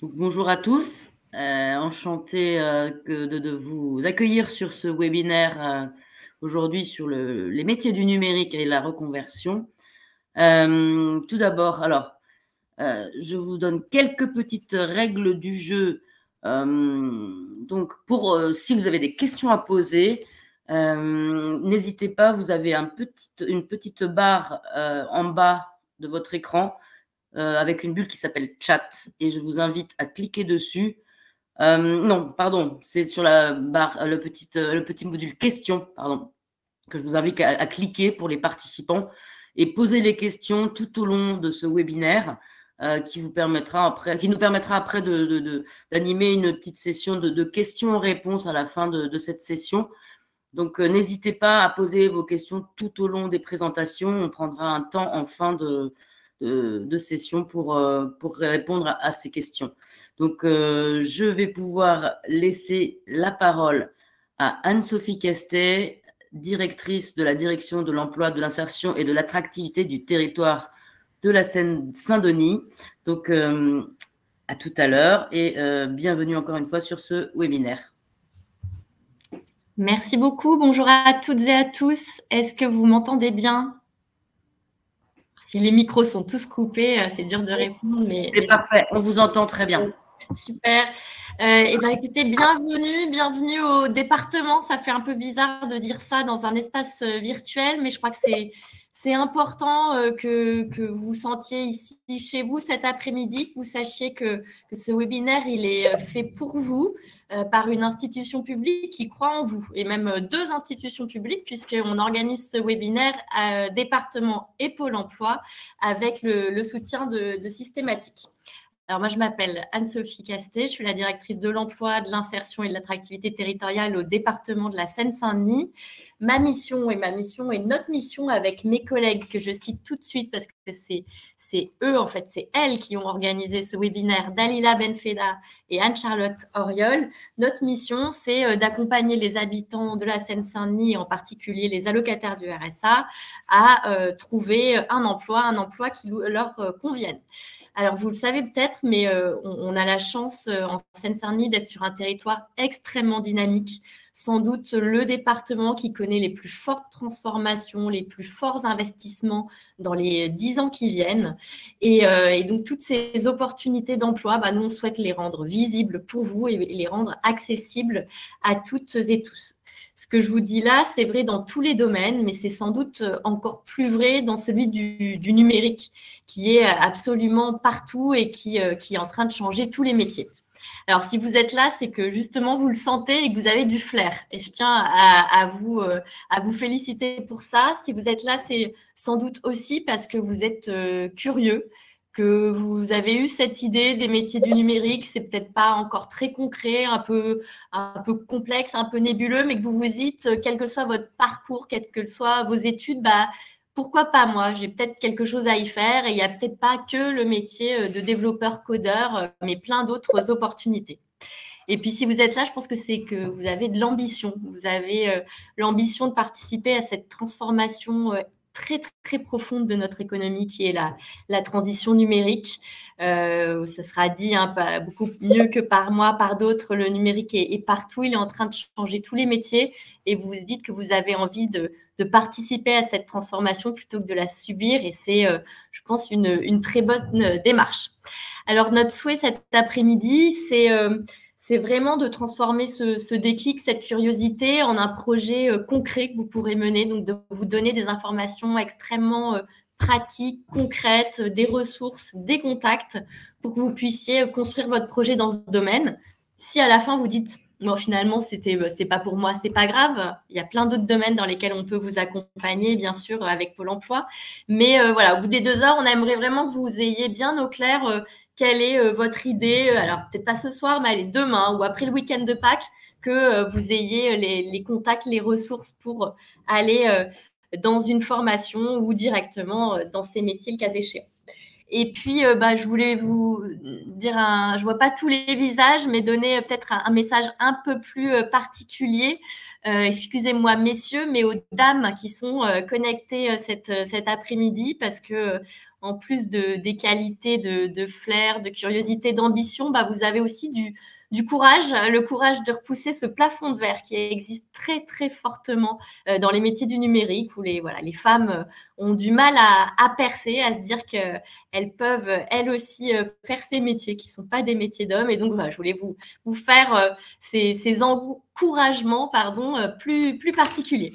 Donc, bonjour à tous, enchantée de vous accueillir sur ce webinaire aujourd'hui sur les métiers du numérique et la reconversion. Tout d'abord, je vous donne quelques petites règles du jeu. Donc, si vous avez des questions à poser, n'hésitez pas, vous avez une petite barre en bas de votre écran avec une bulle qui s'appelle chat et je vous invite à cliquer dessus. Non, pardon, c'est sur la barre, le petit module questions, pardon, que je vous invite à cliquer pour les participants et poser les questions tout au long de ce webinaire qui nous permettra après d'animer une petite session de questions-réponses à la fin de cette session. Donc, n'hésitez pas à poser vos questions tout au long des présentations. On prendra un temps en fin de session pour répondre à ces questions. Donc, je vais pouvoir laisser la parole à Anne-Sophie Castet, directrice de la direction de l'emploi, de l'insertion et de l'attractivité du territoire de la Seine-Saint-Denis. Donc, à tout à l'heure et bienvenue encore une fois sur ce webinaire. Merci beaucoup. Bonjour à toutes et à tous. Est-ce que vous m'entendez bien? Si les micros sont tous coupés, c'est dur de répondre. C'est parfait, on vous entend très bien. Super. Écoutez, bienvenue au département. Ça fait un peu bizarre de dire ça dans un espace virtuel, mais je crois que c'est important que vous sentiez ici chez vous cet après-midi, que vous sachiez que ce webinaire, il est fait pour vous par une institution publique qui croit en vous, et même deux institutions publiques, puisqu'on organise ce webinaire à département et Pôle emploi avec le soutien de Systématique. Alors moi, je m'appelle Anne-Sophie Castet, je suis la directrice de l'emploi, de l'insertion et de l'attractivité territoriale au département de la Seine-Saint-Denis. Ma mission et notre mission avec mes collègues que je cite tout de suite parce que c'est eux, en fait, c'est elles qui ont organisé ce webinaire, Dalila Benfeda et Anne-Charlotte Auriol. Notre mission, c'est d'accompagner les habitants de la Seine-Saint-Denis, en particulier les allocataires du RSA, à trouver un emploi qui leur convienne. Alors, vous le savez peut-être, mais on a la chance en Seine-Saint-Denis d'être sur un territoire extrêmement dynamique, sans doute le département qui connaît les plus fortes transformations, les plus forts investissements dans les 10 ans qui viennent. Et donc, toutes ces opportunités d'emploi, nous, on souhaite les rendre visibles pour vous et les rendre accessibles à toutes et tous. Ce que je vous dis là, c'est vrai dans tous les domaines, mais c'est sans doute encore plus vrai dans celui du numérique, qui est absolument partout et qui est en train de changer tous les métiers. Alors, si vous êtes là, c'est que justement, vous le sentez et que vous avez du flair. Et je tiens à vous féliciter pour ça. Si vous êtes là, c'est sans doute aussi parce que vous êtes curieux, que vous avez eu cette idée des métiers du numérique. C'est peut-être pas encore très concret, un peu complexe, un peu nébuleux, mais que vous vous dites, quel que soit votre parcours, quelles que soient vos études, pourquoi pas moi? J'ai peut-être quelque chose à y faire et il n'y a peut-être pas que le métier de développeur-codeur, mais plein d'autres opportunités. Et puis, si vous êtes là, je pense que c'est que vous avez de l'ambition. Vous avez l'ambition de participer à cette transformation très, très profonde de notre économie qui est la transition numérique. Ça sera dit beaucoup mieux que par moi, par d'autres. Le numérique est partout. Il est en train de changer tous les métiers. Et vous vous dites que vous avez envie de participer à cette transformation plutôt que de la subir. Et c'est, je pense, une très bonne démarche. Alors, notre souhait cet après-midi, c'est vraiment de transformer ce déclic, cette curiosité en un projet concret que vous pourrez mener, donc de vous donner des informations extrêmement pratiques, concrètes, des ressources, des contacts pour que vous puissiez construire votre projet dans ce domaine. Si à la fin vous dites non, finalement, c'est pas pour moi, c'est pas grave. Il y a plein d'autres domaines dans lesquels on peut vous accompagner, bien sûr, avec Pôle emploi. Mais voilà, au bout des 2 heures, on aimerait vraiment que vous ayez bien au clair quelle est votre idée. Alors, peut-être pas ce soir, mais allez, demain ou après le week-end de Pâques, que vous ayez les contacts, les ressources pour aller dans une formation ou directement dans ces métiers, le cas échéant. Et puis, je voulais vous dire je vois pas tous les visages, mais donner peut-être un message un peu plus particulier. Excusez-moi, messieurs, mais aux dames qui sont connectées cet après-midi, parce que en plus des qualités de flair, de curiosité, d'ambition, vous avez aussi du courage, le courage de repousser ce plafond de verre qui existe très, très fortement dans les métiers du numérique, où les femmes ont du mal à percer, à se dire qu'elles peuvent, elles aussi, faire ces métiers qui ne sont pas des métiers d'hommes. Et donc, voilà, je voulais vous faire ces encouragements plus particuliers.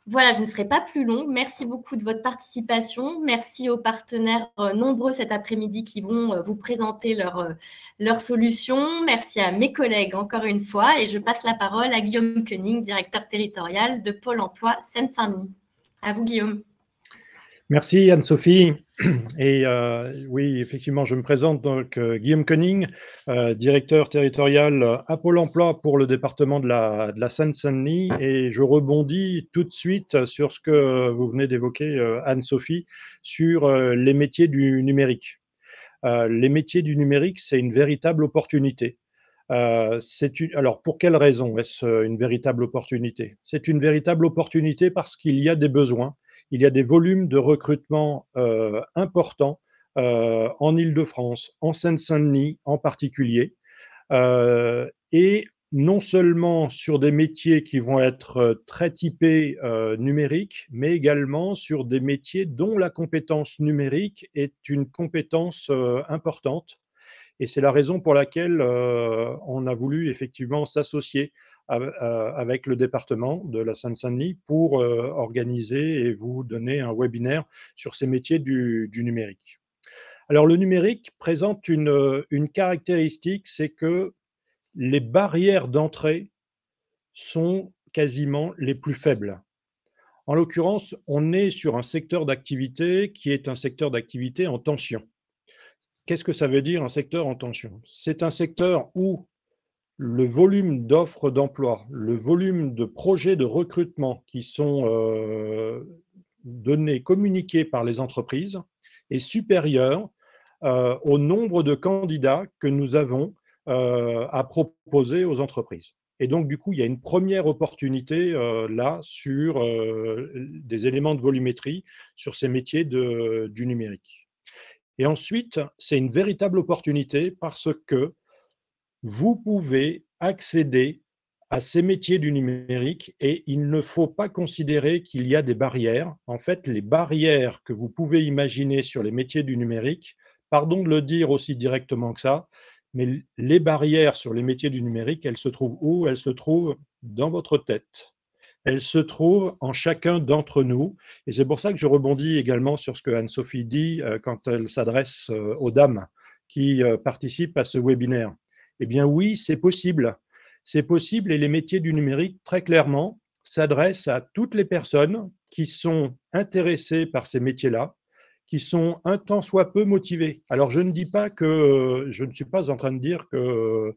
Voilà, je ne serai pas plus longue. Merci beaucoup de votre participation. Merci aux partenaires nombreux cet après-midi qui vont vous présenter leurs solutions. Merci à mes collègues encore une fois. Et je passe la parole à Guillaume Koenig, directeur territorial de Pôle emploi Seine-Saint-Denis. À vous, Guillaume. Merci Anne-Sophie. Et oui, effectivement, je me présente donc Guillaume Koenig, directeur territorial à Pôle emploi pour le département de la Seine-Saint-Denis. Et je rebondis tout de suite sur ce que vous venez d'évoquer, Anne-Sophie, sur les métiers du numérique. Les métiers du numérique, c'est une véritable opportunité. Alors, pour quelle raison est-ce une véritable opportunité? C'est une véritable opportunité parce qu'il y a des besoins. Il y a des volumes de recrutement importants en Île-de-France, en Seine-Saint-Denis en particulier, et non seulement sur des métiers qui vont être très typés numériques, mais également sur des métiers dont la compétence numérique est une compétence importante. Et c'est la raison pour laquelle on a voulu effectivement s'associer avec le département de la Seine-Saint-Denis pour organiser et vous donner un webinaire sur ces métiers du numérique. Alors, le numérique présente une caractéristique, c'est que les barrières d'entrée sont quasiment les plus faibles. En l'occurrence, on est sur un secteur d'activité qui est un secteur d'activité en tension. Qu'est-ce que ça veut dire un secteur en tension? C'est un secteur où le volume d'offres d'emploi, le volume de projets de recrutement qui sont donnés, communiqués par les entreprises est supérieur au nombre de candidats que nous avons à proposer aux entreprises. Et donc, du coup, il y a une première opportunité là sur des éléments de volumétrie sur ces métiers du numérique. Et ensuite, c'est une véritable opportunité parce que vous pouvez accéder à ces métiers du numérique et il ne faut pas considérer qu'il y a des barrières. En fait, les barrières que vous pouvez imaginer sur les métiers du numérique, pardon de le dire aussi directement que ça, mais les barrières sur les métiers du numérique, elles se trouvent où? Elles se trouvent dans votre tête. Elles se trouvent en chacun d'entre nous. Et c'est pour ça que je rebondis également sur ce que Anne-Sophie dit quand elle s'adresse aux dames qui participent à ce webinaire. Eh bien oui, c'est possible. C'est possible et les métiers du numérique, très clairement, s'adressent à toutes les personnes qui sont intéressées par ces métiers-là, qui sont un tant soit peu motivées. Alors, je ne dis pas que, je ne suis pas en train de dire que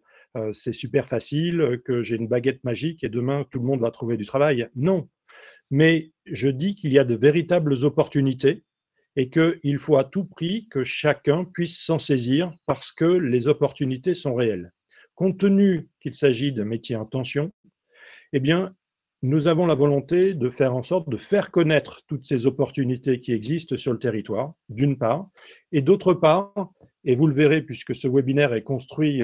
c'est super facile, que j'ai une baguette magique et demain tout le monde va trouver du travail. Non, mais je dis qu'il y a de véritables opportunités et qu'il faut à tout prix que chacun puisse s'en saisir parce que les opportunités sont réelles. Compte tenu qu'il s'agit de métiers en tension, eh bien, nous avons la volonté de faire en sorte de faire connaître toutes ces opportunités qui existent sur le territoire, d'une part, et d'autre part, et vous le verrez puisque ce webinaire est construit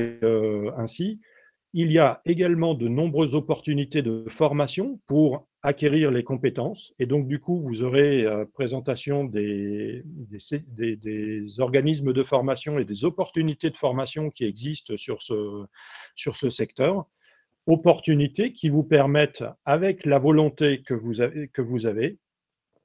ainsi, il y a également de nombreuses opportunités de formation pour acquérir les compétences. Et donc, du coup, vous aurez présentation des organismes de formation et des opportunités de formation qui existent sur ce secteur. Opportunités qui vous permettent, avec la volonté que vous avez,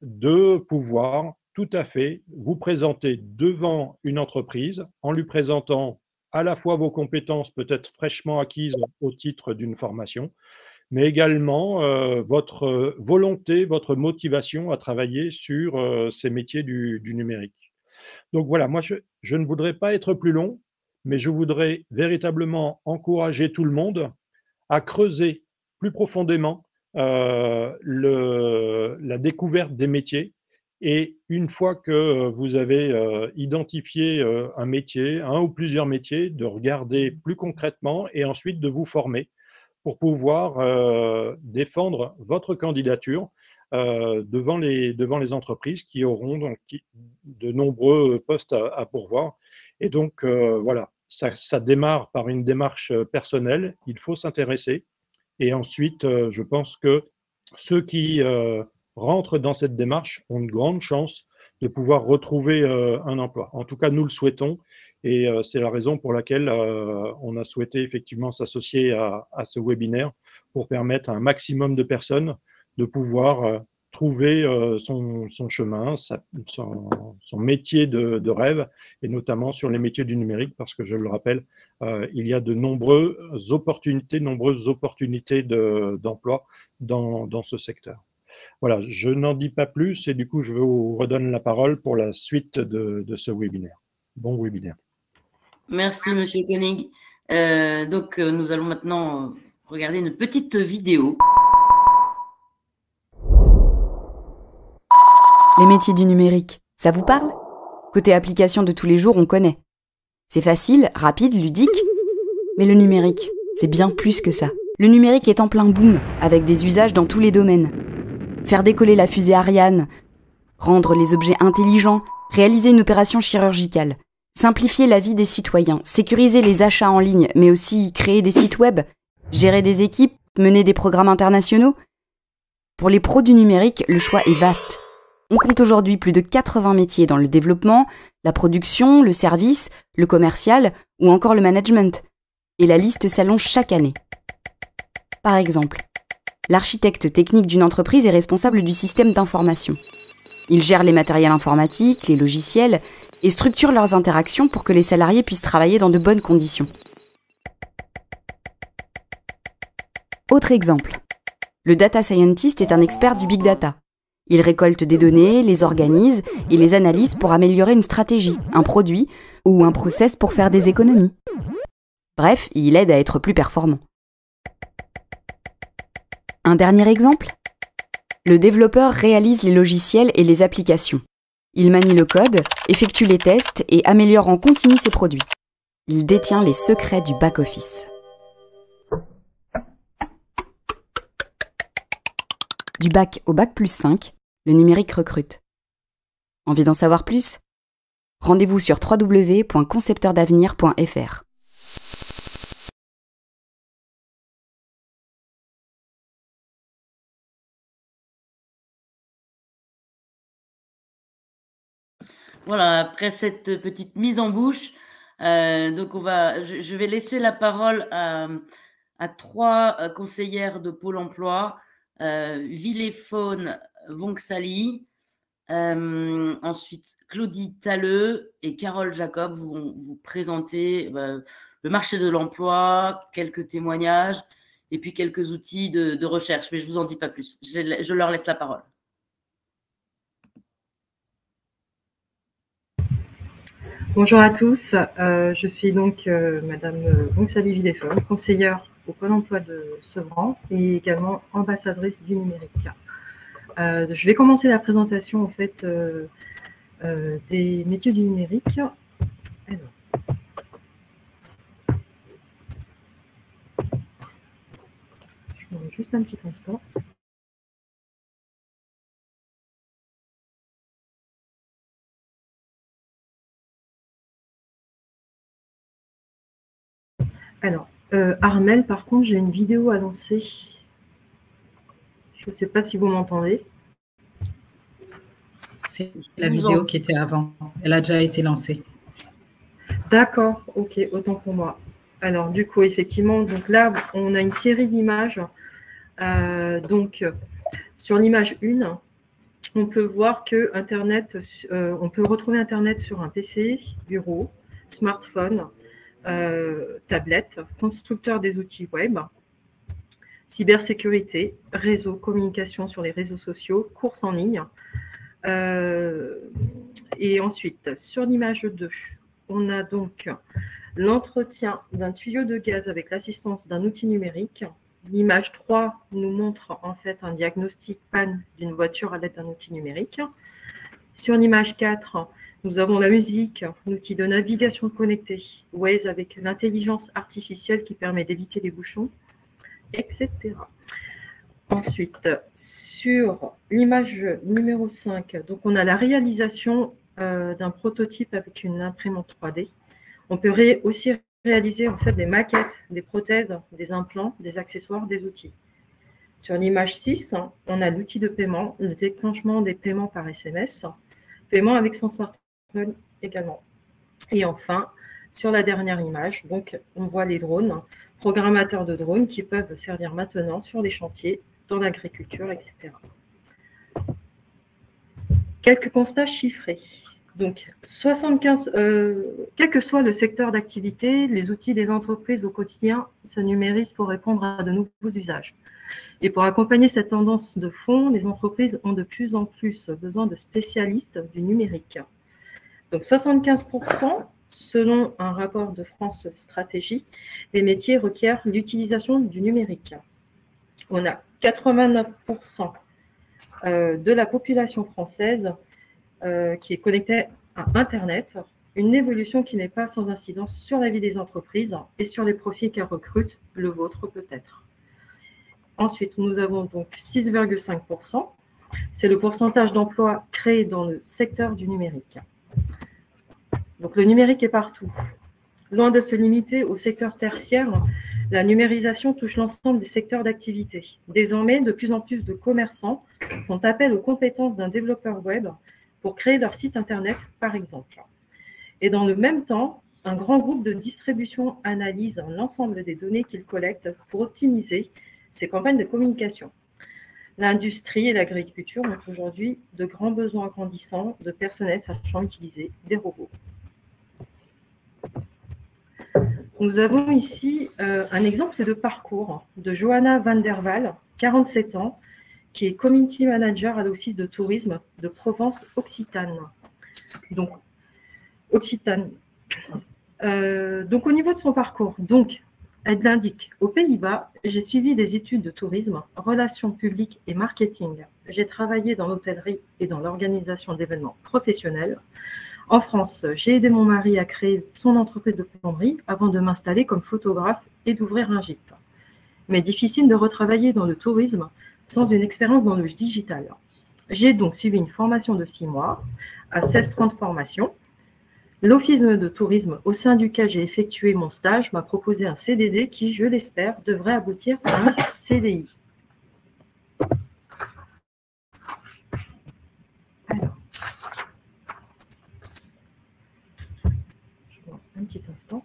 de pouvoir tout à fait vous présenter devant une entreprise en lui présentant à la fois vos compétences peut-être fraîchement acquises au titre d'une formation, mais également votre volonté, votre motivation à travailler sur ces métiers du numérique. Donc voilà, moi je ne voudrais pas être plus long, mais je voudrais véritablement encourager tout le monde à creuser plus profondément la découverte des métiers Et une fois que vous avez identifié un métier, un ou plusieurs métiers, de regarder plus concrètement et ensuite de vous former pour pouvoir défendre votre candidature devant les entreprises qui auront donc de nombreux postes à pourvoir. Et donc, voilà, ça démarre par une démarche personnelle, il faut s'intéresser. Et ensuite, je pense que ceux qui rentrent dans cette démarche ont de grandes chances de pouvoir retrouver un emploi. En tout cas, nous le souhaitons. Et c'est la raison pour laquelle on a souhaité effectivement s'associer à ce webinaire pour permettre à un maximum de personnes de pouvoir trouver son chemin, son métier de rêve, et notamment sur les métiers du numérique, parce que je le rappelle, il y a de nombreuses opportunités d'emploi dans ce secteur. Voilà, je n'en dis pas plus et du coup, je vous redonne la parole pour la suite de ce webinaire. Bon webinaire. Merci, Monsieur Koenig. Donc, nous allons maintenant regarder une petite vidéo. Les métiers du numérique, ça vous parle? Côté application de tous les jours, on connaît. C'est facile, rapide, ludique. Mais le numérique, c'est bien plus que ça. Le numérique est en plein boom, avec des usages dans tous les domaines. Faire décoller la fusée Ariane, rendre les objets intelligents, réaliser une opération chirurgicale, simplifier la vie des citoyens, sécuriser les achats en ligne, mais aussi créer des sites web, gérer des équipes, mener des programmes internationaux. Pour les pros du numérique, le choix est vaste. On compte aujourd'hui plus de 80 métiers dans le développement, la production, le service, le commercial ou encore le management. Et la liste s'allonge chaque année. Par exemple, l'architecte technique d'une entreprise est responsable du système d'information. Il gère les matériels informatiques, les logiciels et structure leurs interactions pour que les salariés puissent travailler dans de bonnes conditions. Autre exemple, le data scientist est un expert du big data. Il récolte des données, les organise et les analyse pour améliorer une stratégie, un produit ou un process pour faire des économies. Bref, il aide à être plus performant. Un dernier exemple ? Le développeur réalise les logiciels et les applications. Il manie le code, effectue les tests et améliore en continu ses produits. Il détient les secrets du back-office. Du bac au bac+5, le numérique recrute. Envie d'en savoir plus ? Rendez-vous sur www.concepteurdavenir.fr. Voilà, après cette petite mise en bouche, donc je vais laisser la parole à 3 conseillères de Pôle emploi, Villefaune Vonxali, ensuite Claudie Talleux et Carole Jacob vont vous présenter le marché de l'emploi, quelques témoignages et puis quelques outils de recherche, mais je ne vous en dis pas plus. Je leur laisse la parole. Bonjour à tous, je suis donc Madame Vonxali Villefaune, conseillère au Pôle emploi de Sevran et également ambassadrice du numérique. Je vais commencer la présentation en fait des métiers du numérique. Alors, je vous demande juste un petit instant. Alors, Armel, par contre, j'ai une vidéo à lancer. Je ne sais pas si vous m'entendez. C'est la vidéo qui était avant. Elle a déjà été lancée. D'accord, ok, autant pour moi. Alors, du coup, effectivement, donc là, on a une série d'images. Donc, sur l'image 1, on peut voir que Internet, on peut retrouver Internet sur un PC, bureau, smartphone, tablette, constructeur des outils web, cybersécurité, réseau, communication sur les réseaux sociaux, courses en ligne. Et ensuite, sur l'image 2, on a donc l'entretien d'un tuyau de gaz avec l'assistance d'un outil numérique. L'image 3 nous montre en fait un diagnostic panne d'une voiture à l'aide d'un outil numérique. Sur l'image 4, nous avons la musique, l'outil de navigation connecté, Waze avec l'intelligence artificielle qui permet d'éviter les bouchons, etc. Ensuite, sur l'image numéro 5, donc on a la réalisation d'un prototype avec une imprimante 3D. On peut aussi réaliser en fait des maquettes, des prothèses, des implants, des accessoires, des outils. Sur l'image 6, on a l'outil de paiement, le déclenchement des paiements par SMS, paiement avec son smartphone également. Et enfin, sur la dernière image, donc, on voit les drones, programmateurs de drones qui peuvent servir maintenant sur les chantiers, dans l'agriculture, etc. Quelques constats chiffrés. Donc, 75, quel que soit le secteur d'activité, les outils des entreprises au quotidien se numérisent pour répondre à de nouveaux usages. Et pour accompagner cette tendance de fond, les entreprises ont de plus en plus besoin de spécialistes du numérique. Donc 75%, selon un rapport de France Stratégie, des métiers requièrent l'utilisation du numérique. On a 89% de la population française qui est connectée à Internet, une évolution qui n'est pas sans incidence sur la vie des entreprises et sur les profils qu'elles recrutent, le vôtre peut-être. Ensuite, nous avons donc 6,5%. C'est le pourcentage d'emplois créés dans le secteur du numérique. Donc, le numérique est partout. Loin de se limiter au secteur tertiaire, la numérisation touche l'ensemble des secteurs d'activité. Désormais, de plus en plus de commerçants font appel aux compétences d'un développeur web pour créer leur site Internet, par exemple. Et dans le même temps, un grand groupe de distribution analyse l'ensemble des données qu'il collecte pour optimiser ses campagnes de communication. L'industrie et l'agriculture ont aujourd'hui de grands besoins grandissants de personnel sachant utiliser des robots. Nous avons ici un exemple de parcours de Johanna van der Waal, 47 ans, qui est Community Manager à l'Office de tourisme de Provence-Occitane. Donc, Occitane. Donc, au niveau de son parcours, donc, elle l'indique, aux Pays-Bas, j'ai suivi des études de tourisme, relations publiques et marketing. J'ai travaillé dans l'hôtellerie et dans l'organisation d'événements professionnels. En France, j'ai aidé mon mari à créer son entreprise de plomberie avant de m'installer comme photographe et d'ouvrir un gîte. Mais difficile de retravailler dans le tourisme sans une expérience dans le digital. J'ai donc suivi une formation de 6 mois à 1630 formations. L'Office de tourisme au sein duquel j'ai effectué mon stage m'a proposé un CDD qui, je l'espère, devrait aboutir à un CDI. Alors, je vois un petit instant.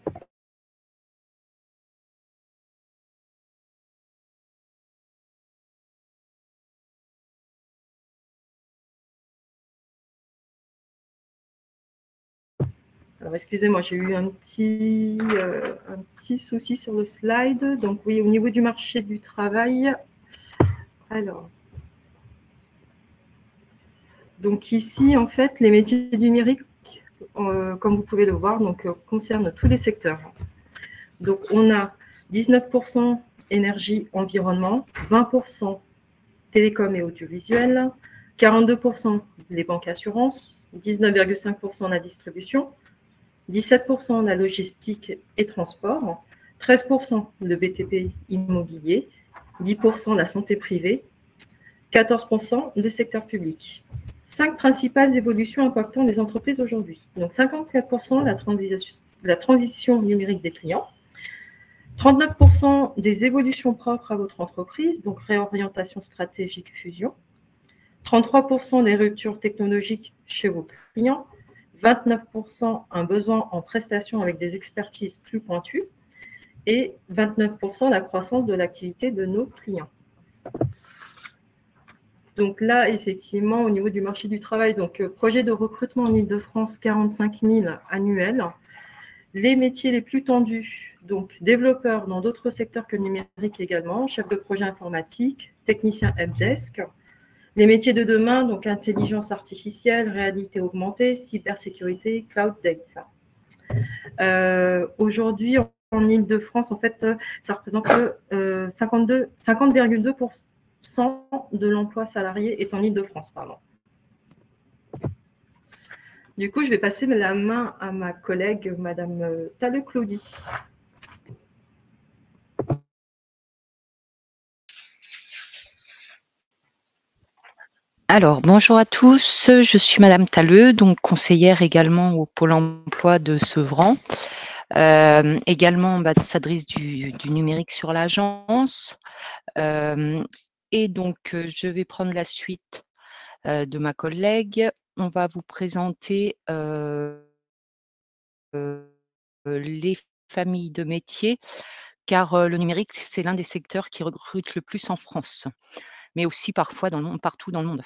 Alors, excusez-moi, j'ai eu un petit souci sur le slide. Donc, oui, au niveau du marché du travail. Alors, donc ici, en fait, les métiers numériques, comme vous pouvez le voir, donc, concernent tous les secteurs. Donc, on a 19% énergie, environnement, 20% télécom et audiovisuel, 42% les banques assurances, 19,5% la distribution, 17% la logistique et transport, 13% le BTP immobilier, 10% la santé privée, 14% le secteur public. 5 principales évolutions impactant les entreprises aujourd'hui. Donc 54% la transition numérique des clients, 39% des évolutions propres à votre entreprise, donc réorientation stratégique, fusion, 33% des ruptures technologiques chez vos clients, 29% un besoin en prestations avec des expertises plus pointues et 29% la croissance de l'activité de nos clients. Donc là, effectivement, au niveau du marché du travail, donc projet de recrutement en Île-de-France, 45 000 annuels. Les métiers les plus tendus, donc développeurs dans d'autres secteurs que le numérique également, chef de projet informatique, technicien helpdesk. Les métiers de demain, donc intelligence artificielle, réalité augmentée, cybersécurité, cloud data. Aujourd'hui, en Île-de-France, en fait, ça représente 50,2% de l'emploi salarié est en Île-de-France, pardon. Du coup, je vais passer la main à ma collègue, Madame Talleux-Claudie. Alors, bonjour à tous, je suis Madame Talleux, donc conseillère également au Pôle emploi de Sevran, également ambassadrice du numérique sur l'agence. Et donc, je vais prendre la suite de ma collègue. On va vous présenter les familles de métiers, car le numérique, c'est l'un des secteurs qui recrute le plus en France, mais aussi parfois dans le monde, partout dans le monde.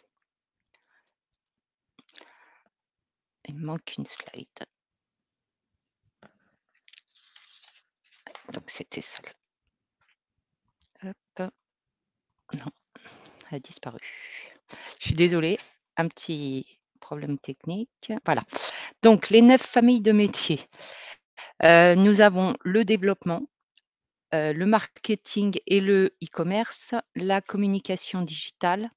Il me manque une slide. Donc, c'était ça. Hop. Non, elle a disparu. Je suis désolée, un petit problème technique. Voilà. Donc, les 9 familles de métiers. Nous avons le développement, le marketing et le e-commerce, la communication digitale,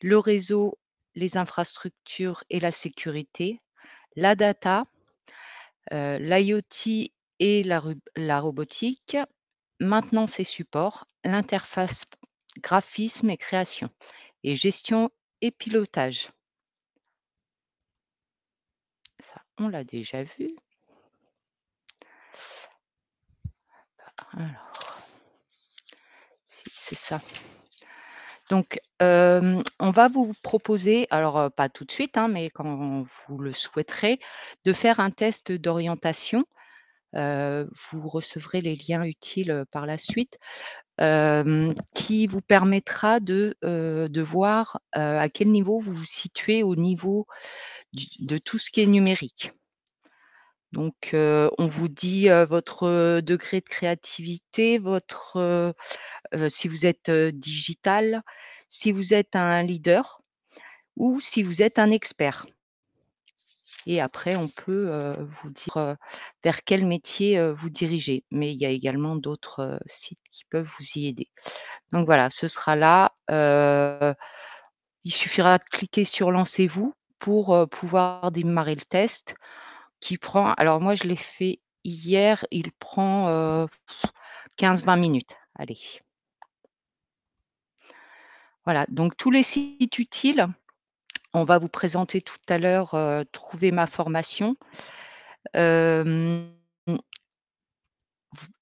le réseau, les infrastructures et la sécurité, la data, l'IoT et la robotique, maintenance et support, l'interface graphisme et création, et gestion et pilotage. Ça, on l'a déjà vu. Alors, si c'est ça. Donc, on va vous proposer, alors pas tout de suite, hein, mais quand vous le souhaiterez, de faire un test d'orientation. Vous recevrez les liens utiles par la suite, qui vous permettra de voir à quel niveau vous vous situez au niveau de tout ce qui est numérique. Donc, on vous dit votre degré de créativité, votre si vous êtes digital, si vous êtes un leader ou si vous êtes un expert. Et après, on peut vous dire vers quel métier vous dirigez. Mais il y a également d'autres sites qui peuvent vous y aider. Donc voilà, ce sera là. Il suffira de cliquer sur Lancez-vous pour pouvoir démarrer le test qui prend, alors moi je l'ai fait hier, il prend 15-20 minutes. Allez. Voilà, donc tous les sites utiles, on va vous présenter tout à l'heure Trouver ma formation.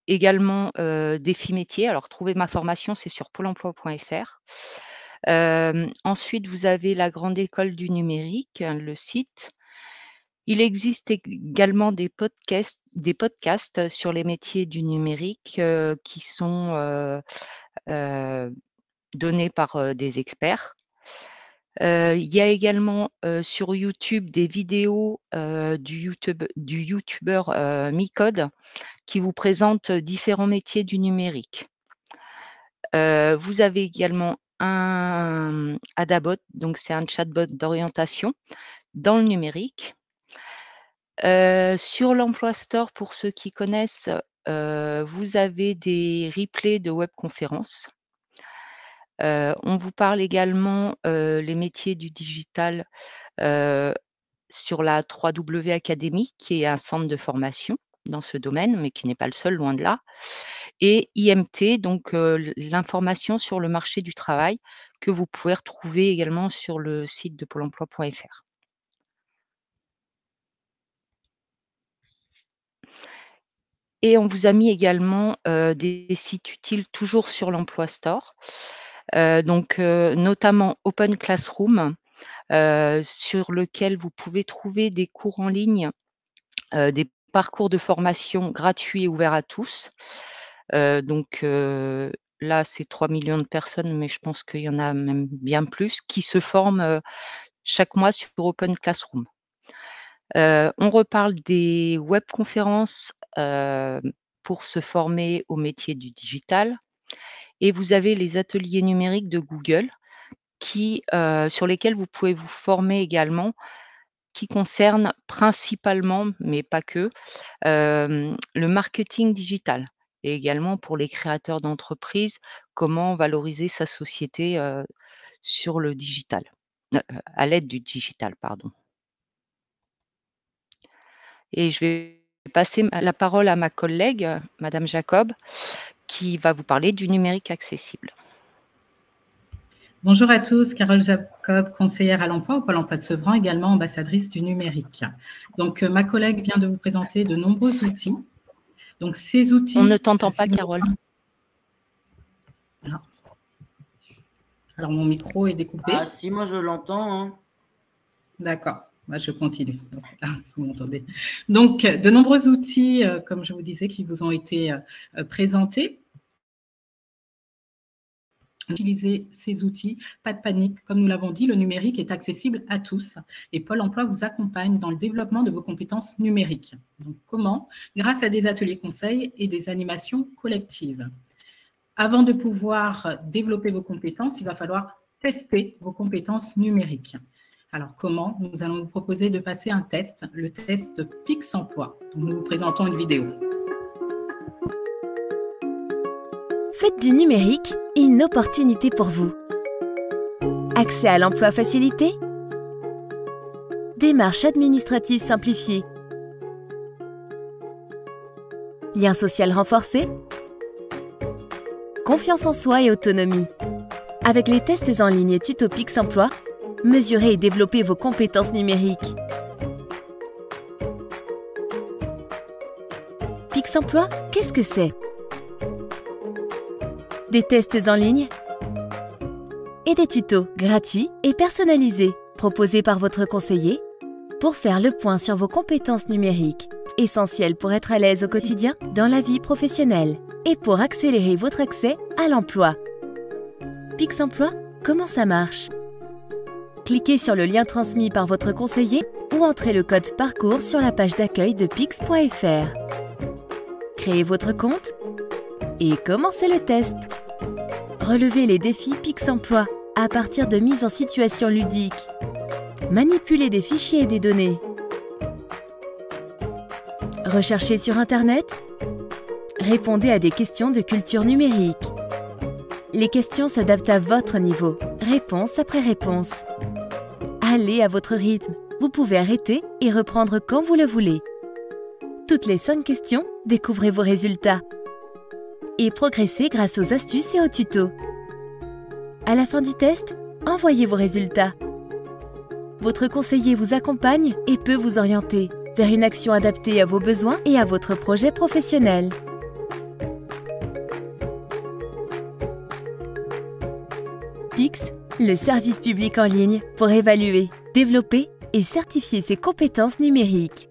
Également défi métier. Alors Trouver ma formation, c'est sur pôle emploi.fr. Ensuite, vous avez la grande école du numérique, le site. Il existe également des podcasts sur les métiers du numérique qui sont donnés par des experts. Il y a également sur YouTube des vidéos du youtubeur Micode qui vous présente différents métiers du numérique. Vous avez également un Adabot, donc c'est un chatbot d'orientation dans le numérique. Sur l'Emploi Store, pour ceux qui connaissent, vous avez des replays de webconférences. On vous parle également les métiers du digital sur la 3W Academy, qui est un centre de formation dans ce domaine, mais qui n'est pas le seul, loin de là. Et IMT, donc l'information sur le marché du travail, que vous pouvez retrouver également sur le site de pôle emploi.fr. Et on vous a mis également des sites utiles toujours sur l'Emploi Store, donc notamment Open Classroom, sur lequel vous pouvez trouver des cours en ligne, des parcours de formation gratuits et ouverts à tous. Donc là, c'est 3 millions de personnes, mais je pense qu'il y en a même bien plus qui se forment chaque mois sur Open Classroom. On reparle des webconférences pour se former au métier du digital. Et vous avez les ateliers numériques de Google sur lesquels vous pouvez vous former également, qui concernent principalement, mais pas que, le marketing digital. Et également pour les créateurs d'entreprises, comment valoriser sa société sur le digital, à l'aide du digital, pardon. Et je vais passer la parole à ma collègue, Madame Jacob, qui va vous parler du numérique accessible. Bonjour à tous, Carole Jacob, conseillère à l'emploi au Pôle emploi de Sevran, également ambassadrice du numérique. Donc, ma collègue vient de vous présenter de nombreux outils. Donc, ces outils… On ne t'entend pas, Carole. Voilà. Alors, mon micro est découpé. Ah si, moi je l'entends. Hein. D'accord. Je continue, si vous m'entendez. Donc, de nombreux outils, comme je vous disais, qui vous ont été présentés. Utilisez ces outils, pas de panique. Comme nous l'avons dit, le numérique est accessible à tous et Pôle emploi vous accompagne dans le développement de vos compétences numériques. Donc, comment? Grâce à des ateliers conseils et des animations collectives. Avant de pouvoir développer vos compétences, il va falloir tester vos compétences numériques. Alors, comment? Nous allons vous proposer de passer un test, le test Pix Emploi. Donc, nous vous présentons une vidéo. Faites du numérique une opportunité pour vous. Accès à l'emploi facilité. Démarche administrative simplifiée. Lien social renforcé. Confiance en soi et autonomie. Avec les tests en ligne Tuto Pix Emploi, mesurez et développez vos compétences numériques. Pix Emploi, qu'est-ce que c'est? Des tests en ligne et des tutos gratuits et personnalisés proposés par votre conseiller pour faire le point sur vos compétences numériques, essentielles pour être à l'aise au quotidien dans la vie professionnelle et pour accélérer votre accès à l'emploi. Pix Emploi, comment ça marche? Cliquez sur le lien transmis par votre conseiller ou entrez le code parcours sur la page d'accueil de pix.fr. Créez votre compte et commencez le test. Relevez les défis Pix Emploi à partir de mises en situation ludique. Manipulez des fichiers et des données. Recherchez sur Internet. Répondez à des questions de culture numérique. Les questions s'adaptent à votre niveau, réponse après réponse. Allez à votre rythme. Vous pouvez arrêter et reprendre quand vous le voulez. Toutes les 5 questions, découvrez vos résultats. Et progressez grâce aux astuces et aux tutos. À la fin du test, envoyez vos résultats. Votre conseiller vous accompagne et peut vous orienter vers une action adaptée à vos besoins et à votre projet professionnel. Pix, le service public en ligne pour évaluer, développer et certifier ses compétences numériques.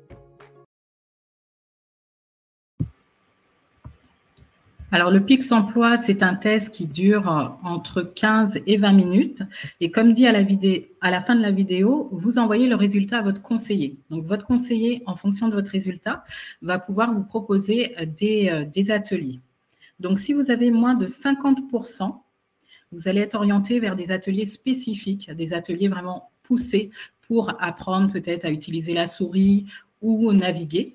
Alors, le Pix Emploi, c'est un test qui dure entre 15 et 20 minutes. Et comme dit à la fin de la vidéo, vous envoyez le résultat à votre conseiller. Donc, votre conseiller, en fonction de votre résultat, va pouvoir vous proposer des ateliers. Donc, si vous avez moins de 50%, vous allez être orienté vers des ateliers spécifiques, des ateliers vraiment poussés pour apprendre peut-être à utiliser la souris ou naviguer.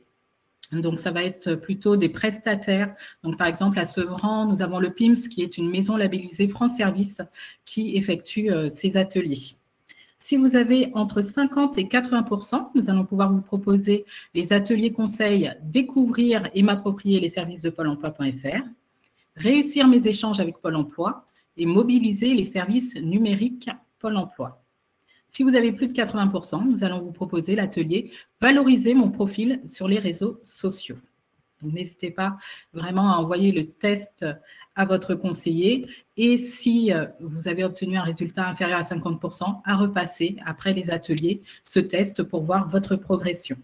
Donc, ça va être plutôt des prestataires. Donc, par exemple, à Sevran, nous avons le PIMS, qui est une maison labellisée France Service, qui effectue ces ateliers. Si vous avez entre 50 et 80%, nous allons pouvoir vous proposer les ateliers conseils « Découvrir et m'approprier les services de Pôle emploi.fr »,« Réussir mes échanges avec Pôle emploi » et « Mobiliser les services numériques Pôle emploi ». Si vous avez plus de 80%, nous allons vous proposer l'atelier « Valoriser mon profil sur les réseaux sociaux ». N'hésitez pas vraiment à envoyer le test à votre conseiller et si vous avez obtenu un résultat inférieur à 50%, à repasser après les ateliers ce test pour voir votre progression.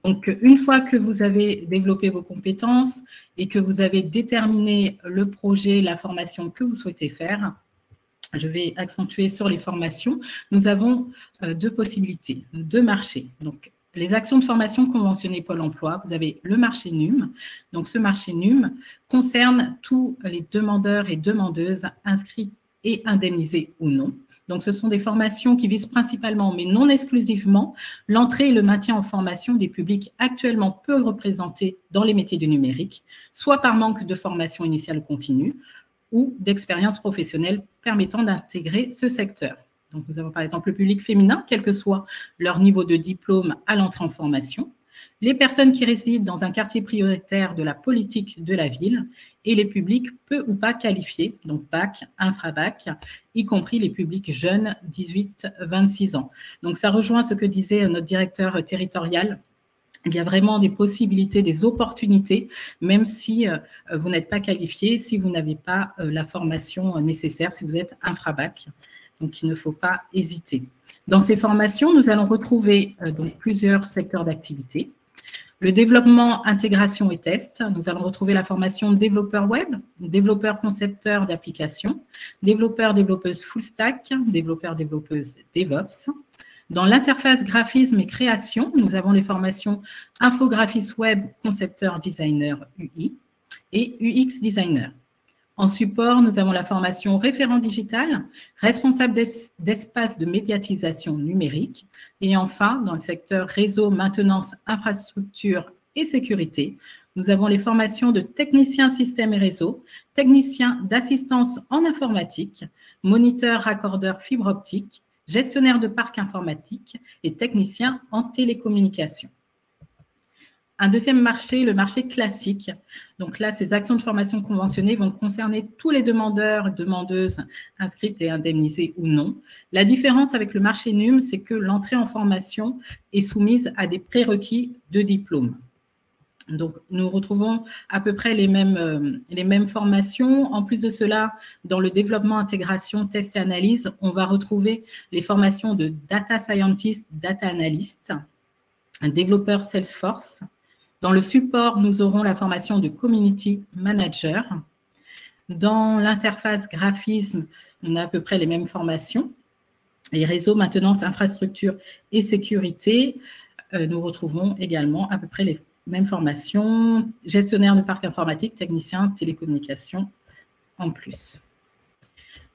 Donc, une fois que vous avez développé vos compétences et que vous avez déterminé le projet, la formation que vous souhaitez faire, je vais accentuer sur les formations. Nous avons 2 possibilités, 2 marchés. Donc, les actions de formation conventionnées Pôle emploi, vous avez le marché NUM. Donc, ce marché NUM concerne tous les demandeurs et demandeuses inscrits et indemnisés ou non. Donc, ce sont des formations qui visent principalement, mais non exclusivement, l'entrée et le maintien en formation des publics actuellement peu représentés dans les métiers du numérique, soit par manque de formation initiale ou continue, ou d'expérience professionnelle permettant d'intégrer ce secteur. Donc, nous avons par exemple le public féminin, quel que soit leur niveau de diplôme à l'entrée en formation, les personnes qui résident dans un quartier prioritaire de la politique de la ville et les publics peu ou pas qualifiés, donc bac, infra-bac, y compris les publics jeunes, 18-26 ans. Donc, ça rejoint ce que disait notre directeur territorial. Il y a vraiment des possibilités, des opportunités, même si vous n'êtes pas qualifié, si vous n'avez pas la formation nécessaire, si vous êtes infra-bac. Donc, il ne faut pas hésiter. Dans ces formations, nous allons retrouver donc plusieurs secteurs d'activité. Le développement, intégration et test. Nous allons retrouver la formation développeur web, développeur concepteur d'applications, développeur développeuse full stack, développeur développeuse DevOps. Dans l'interface graphisme et création, nous avons les formations infographiste web, concepteur designer UI et UX designer. En support, nous avons la formation référent digital, responsable d'espace de médiatisation numérique. Et enfin, dans le secteur réseau, maintenance, infrastructure et sécurité, nous avons les formations de technicien système et réseau, technicien d'assistance en informatique, moniteur raccordeur fibre optique, gestionnaire de parc informatique et technicien en télécommunication. Un deuxième marché, le marché classique. Donc là, ces actions de formation conventionnées vont concerner tous les demandeurs, demandeuses inscrites et indemnisées ou non. La différence avec le marché NUM, c'est que l'entrée en formation est soumise à des prérequis de diplôme. Donc, nous retrouvons à peu près les mêmes formations. En plus de cela, dans le développement, intégration, test et analyse, on va retrouver les formations de data scientist, data analyst, un développeur Salesforce. Dans le support, nous aurons la formation de community manager. Dans l'interface graphisme, on a à peu près les mêmes formations. Et réseau, maintenance, infrastructure et sécurité, nous retrouvons également à peu près les mêmes formations, gestionnaire de parc informatique, technicien, télécommunications en plus.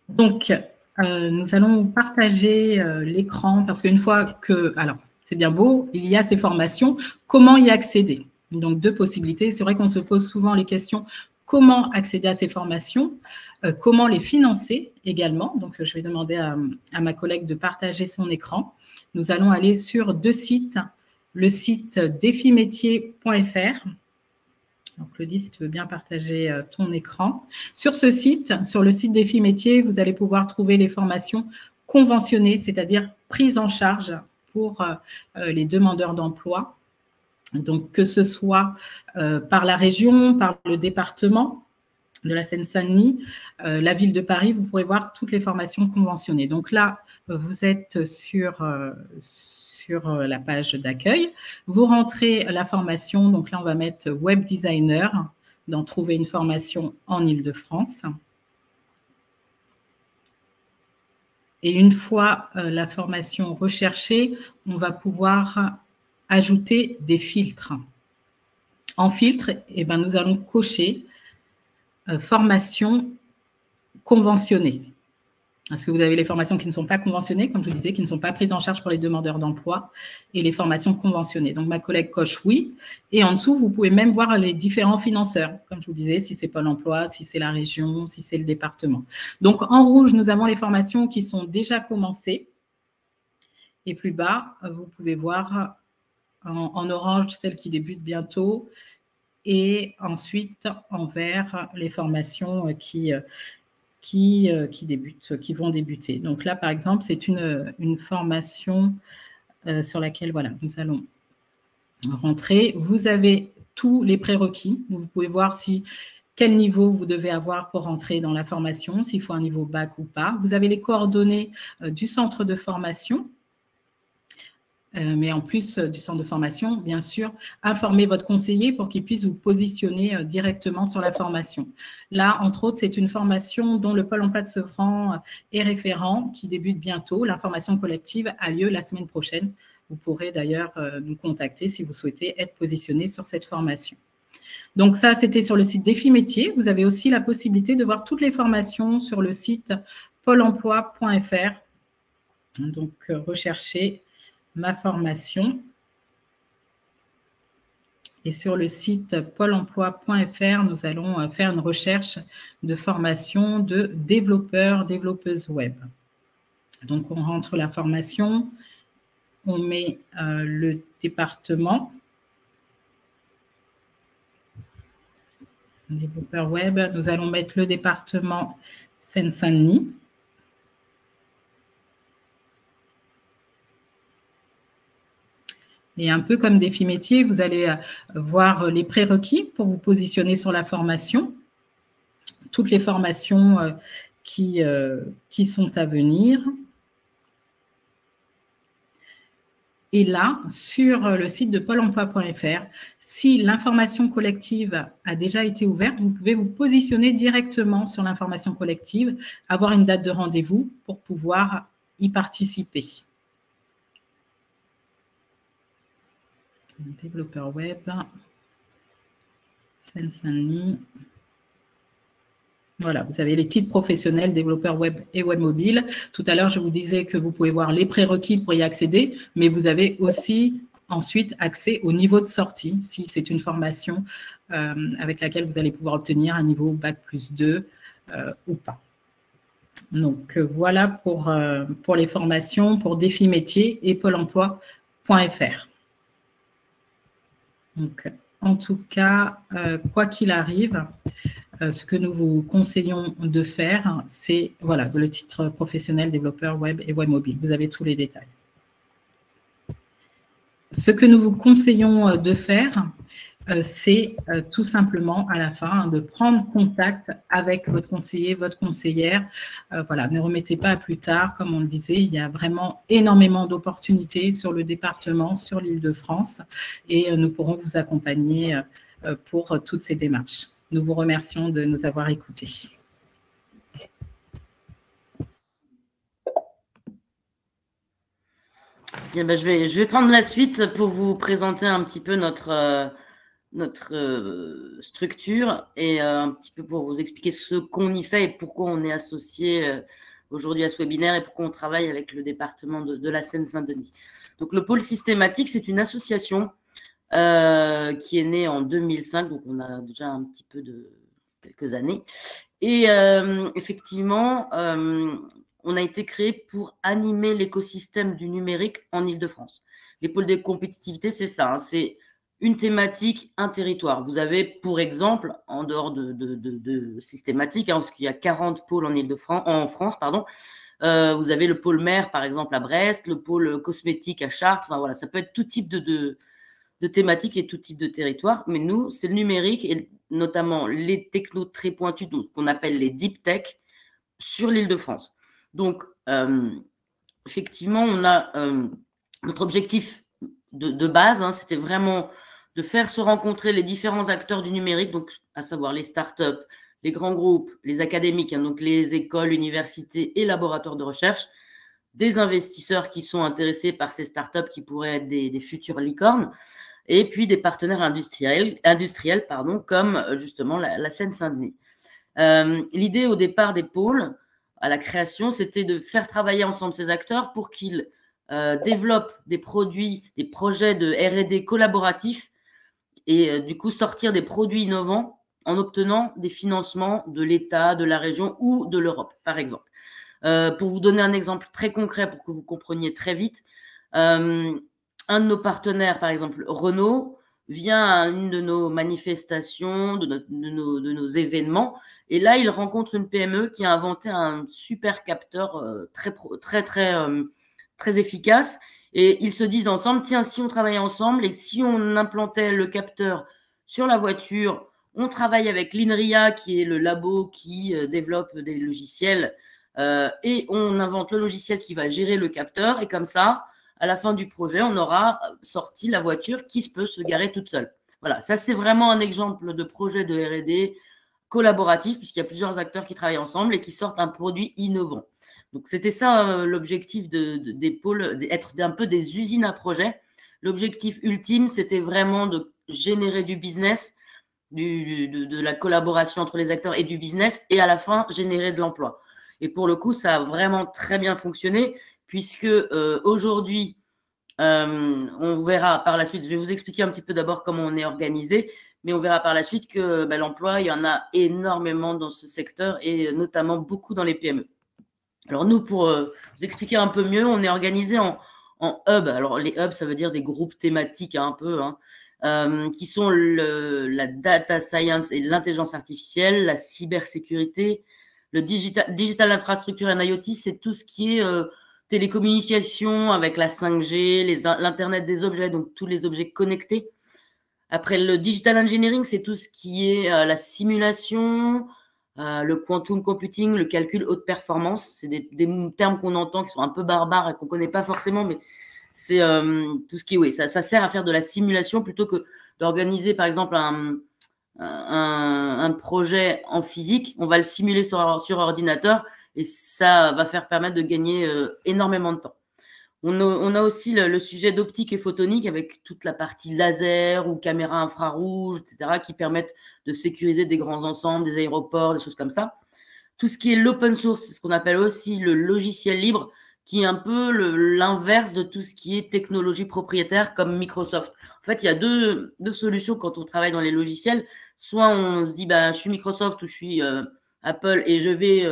Donc, nous allons partager l'écran parce qu'une fois que, alors, c'est bien beau, il y a ces formations, comment y accéder? Donc, deux possibilités. C'est vrai qu'on se pose souvent les questions, comment accéder à ces formations, comment les financer également. Donc, je vais demander à ma collègue de partager son écran. Nous allons aller sur deux sites. Le site défimétier.fr. Donc, Claudie, si tu veux bien partager ton écran. Sur ce site, sur le site Défi Métier, vous allez pouvoir trouver les formations conventionnées, c'est-à-dire prises en charge pour les demandeurs d'emploi. Donc, que ce soit par la région, par le département de la Seine-Saint-Denis, la ville de Paris, vous pourrez voir toutes les formations conventionnées. Donc là, vous êtes sur la page d'accueil. Vous rentrez la formation, donc là, on va mettre Web Designer, d'en trouver une formation en Île-de-France. Et une fois la formation recherchée, on va pouvoir ajouter des filtres. En filtre, eh ben, nous allons cocher formation conventionnée. Parce que vous avez les formations qui ne sont pas conventionnées, comme je vous disais, qui ne sont pas prises en charge pour les demandeurs d'emploi, et les formations conventionnées. Donc, ma collègue coche oui. Et en dessous, vous pouvez même voir les différents financeurs, comme je vous disais, si c'est Pôle emploi, si c'est la région, si c'est le département. Donc, en rouge, nous avons les formations qui sont déjà commencées. Et plus bas, vous pouvez voir en orange celles qui débutent bientôt. Et ensuite, en vert, les formations qui vont débuter. Donc là, par exemple, c'est une formation sur laquelle voilà, nous allons rentrer. Vous avez tous les prérequis. Vous pouvez voir quel niveau vous devez avoir pour rentrer dans la formation, s'il faut un niveau bac ou pas. Vous avez les coordonnées du centre de formation. Mais en plus du centre de formation, bien sûr, informez votre conseiller pour qu'il puisse vous positionner directement sur la formation. Là, entre autres, c'est une formation dont le Pôle emploi de Sevran est référent, qui débute bientôt. L'information collective a lieu la semaine prochaine. Vous pourrez d'ailleurs nous contacter si vous souhaitez être positionné sur cette formation. Donc ça, c'était sur le site Défi Métier. Vous avez aussi la possibilité de voir toutes les formations sur le site pôleemploi.fr. Donc, recherchez ma formation. Et sur le site pôleemploi.fr, nous allons faire une recherche de formation de développeurs, développeuses web. Donc, on rentre la formation, on met le département, développeur web, nous allons mettre le département Seine-Saint-Denis. Et un peu comme défi métier, vous allez voir les prérequis pour vous positionner sur la formation, toutes les formations qui sont à venir. Et là, sur le site de pôle emploi.fr, si l'information collective a déjà été ouverte, vous pouvez vous positionner directement sur l'information collective, avoir une date de rendez-vous pour pouvoir y participer. Développeur web, Seine-Saint-Denis. Voilà, vous avez les titres professionnels, développeur web et web mobile. Tout à l'heure, je vous disais que vous pouvez voir les prérequis pour y accéder, mais vous avez aussi ensuite accès au niveau de sortie, si c'est une formation avec laquelle vous allez pouvoir obtenir un niveau Bac+2 ou pas. Donc, voilà pour les formations, pour Défi Métier et Pôle emploi.fr. Donc, en tout cas, quoi qu'il arrive, ce que nous vous conseillons de faire, c'est voilà, le titre professionnel développeur web et web mobile. Vous avez tous les détails. Ce que nous vous conseillons de faire, c'est tout simplement à la fin de prendre contact avec votre conseiller, votre conseillère. Voilà, ne remettez pas à plus tard. Comme on le disait, il y a vraiment énormément d'opportunités sur le département, sur l'Île-de-France, et nous pourrons vous accompagner pour toutes ces démarches. Nous vous remercions de nous avoir écoutés. Bien, ben, je vais prendre la suite pour vous présenter un petit peu notre structure et un petit peu pour vous expliquer ce qu'on y fait et pourquoi on est associé aujourd'hui à ce webinaire et pourquoi on travaille avec le département de la Seine-Saint-Denis. Donc, le pôle systématique, c'est une association qui est née en 2005, donc on a déjà un petit peu de quelques années. Et effectivement, on a été créé pour animer l'écosystème du numérique en Île-de-France. Les pôles de compétitivité, c'est ça, hein, c'est une thématique, un territoire. Vous avez, pour exemple, en dehors de systématique, hein, parce qu'il y a 40 pôles en Île-de-France, en France, pardon, vous avez le pôle mer, par exemple, à Brest, le pôle cosmétique à Chartres. Enfin, voilà, ça peut être tout type de thématiques et tout type de territoire. Mais nous, c'est le numérique et notamment les technos très pointus, qu'on appelle les deep tech, sur l'Île-de-France. Donc, effectivement, on a notre objectif de base, hein, c'était vraiment de faire se rencontrer les différents acteurs du numérique, donc à savoir les startups, les grands groupes, les académiques, hein, donc les écoles, universités et laboratoires de recherche, des investisseurs qui sont intéressés par ces startups qui pourraient être des futures licornes, et puis des partenaires industriels comme justement la Seine-Saint-Denis. L'idée au départ des pôles, à la création, c'était de faire travailler ensemble ces acteurs pour qu'ils développent des produits, des projets de R&D collaboratifs et du coup sortir des produits innovants en obtenant des financements de l'État, de la région ou de l'Europe, par exemple. Pour vous donner un exemple très concret pour que vous compreniez très vite, un de nos partenaires, par exemple Renault, vient à une de nos manifestations, de nos événements, et là, il rencontre une PME qui a inventé un super capteur très efficace, et ils se disent ensemble, tiens, si on travaillait ensemble et si on implantait le capteur sur la voiture, on travaille avec l'INRIA, qui est le labo qui développe des logiciels, et on invente le logiciel qui va gérer le capteur, et comme ça, à la fin du projet, on aura sorti la voiture qui peut se garer toute seule. Voilà, ça c'est vraiment un exemple de projet de R&D collaboratif, puisqu'il y a plusieurs acteurs qui travaillent ensemble et qui sortent un produit innovant. Donc, c'était ça l'objectif des pôles, d'être un peu des usines à projet. L'objectif ultime, c'était vraiment de générer du business, de la collaboration entre les acteurs et du business, et à la fin, générer de l'emploi. Et pour le coup, ça a vraiment très bien fonctionné, puisque aujourd'hui, on verra par la suite, je vais vous expliquer un petit peu d'abord comment on est organisé, mais on verra par la suite que l'emploi, il y en a énormément dans ce secteur, et notamment beaucoup dans les PME. Alors nous, pour vous expliquer un peu mieux, on est organisé en hubs. Alors les hubs, ça veut dire des groupes thématiques un peu, qui sont la data science et l'intelligence artificielle, la cybersécurité, le digital infrastructure and IoT, c'est tout ce qui est télécommunication avec la 5G, l'Internet des objets, donc tous les objets connectés. Après, le digital engineering, c'est tout ce qui est la simulation, le quantum computing, le calcul haute performance. C'est des termes qu'on entend qui sont un peu barbares et qu'on ne connaît pas forcément, mais c'est tout ce qui est, oui, ça sert à faire de la simulation plutôt que d'organiser, par exemple, un projet en physique. On va le simuler sur ordinateur et ça va permettre de gagner énormément de temps. On a aussi le sujet d'optique et photonique avec toute la partie laser ou caméra infrarouge, etc., qui permettent de sécuriser des grands ensembles, des aéroports, des choses comme ça. Tout ce qui est l'open source, c'est ce qu'on appelle aussi le logiciel libre, qui est un peu l'inverse de tout ce qui est technologie propriétaire comme Microsoft. En fait, il y a deux solutions quand on travaille dans les logiciels. Soit on se dit, bah, je suis Microsoft ou je suis Apple et je vais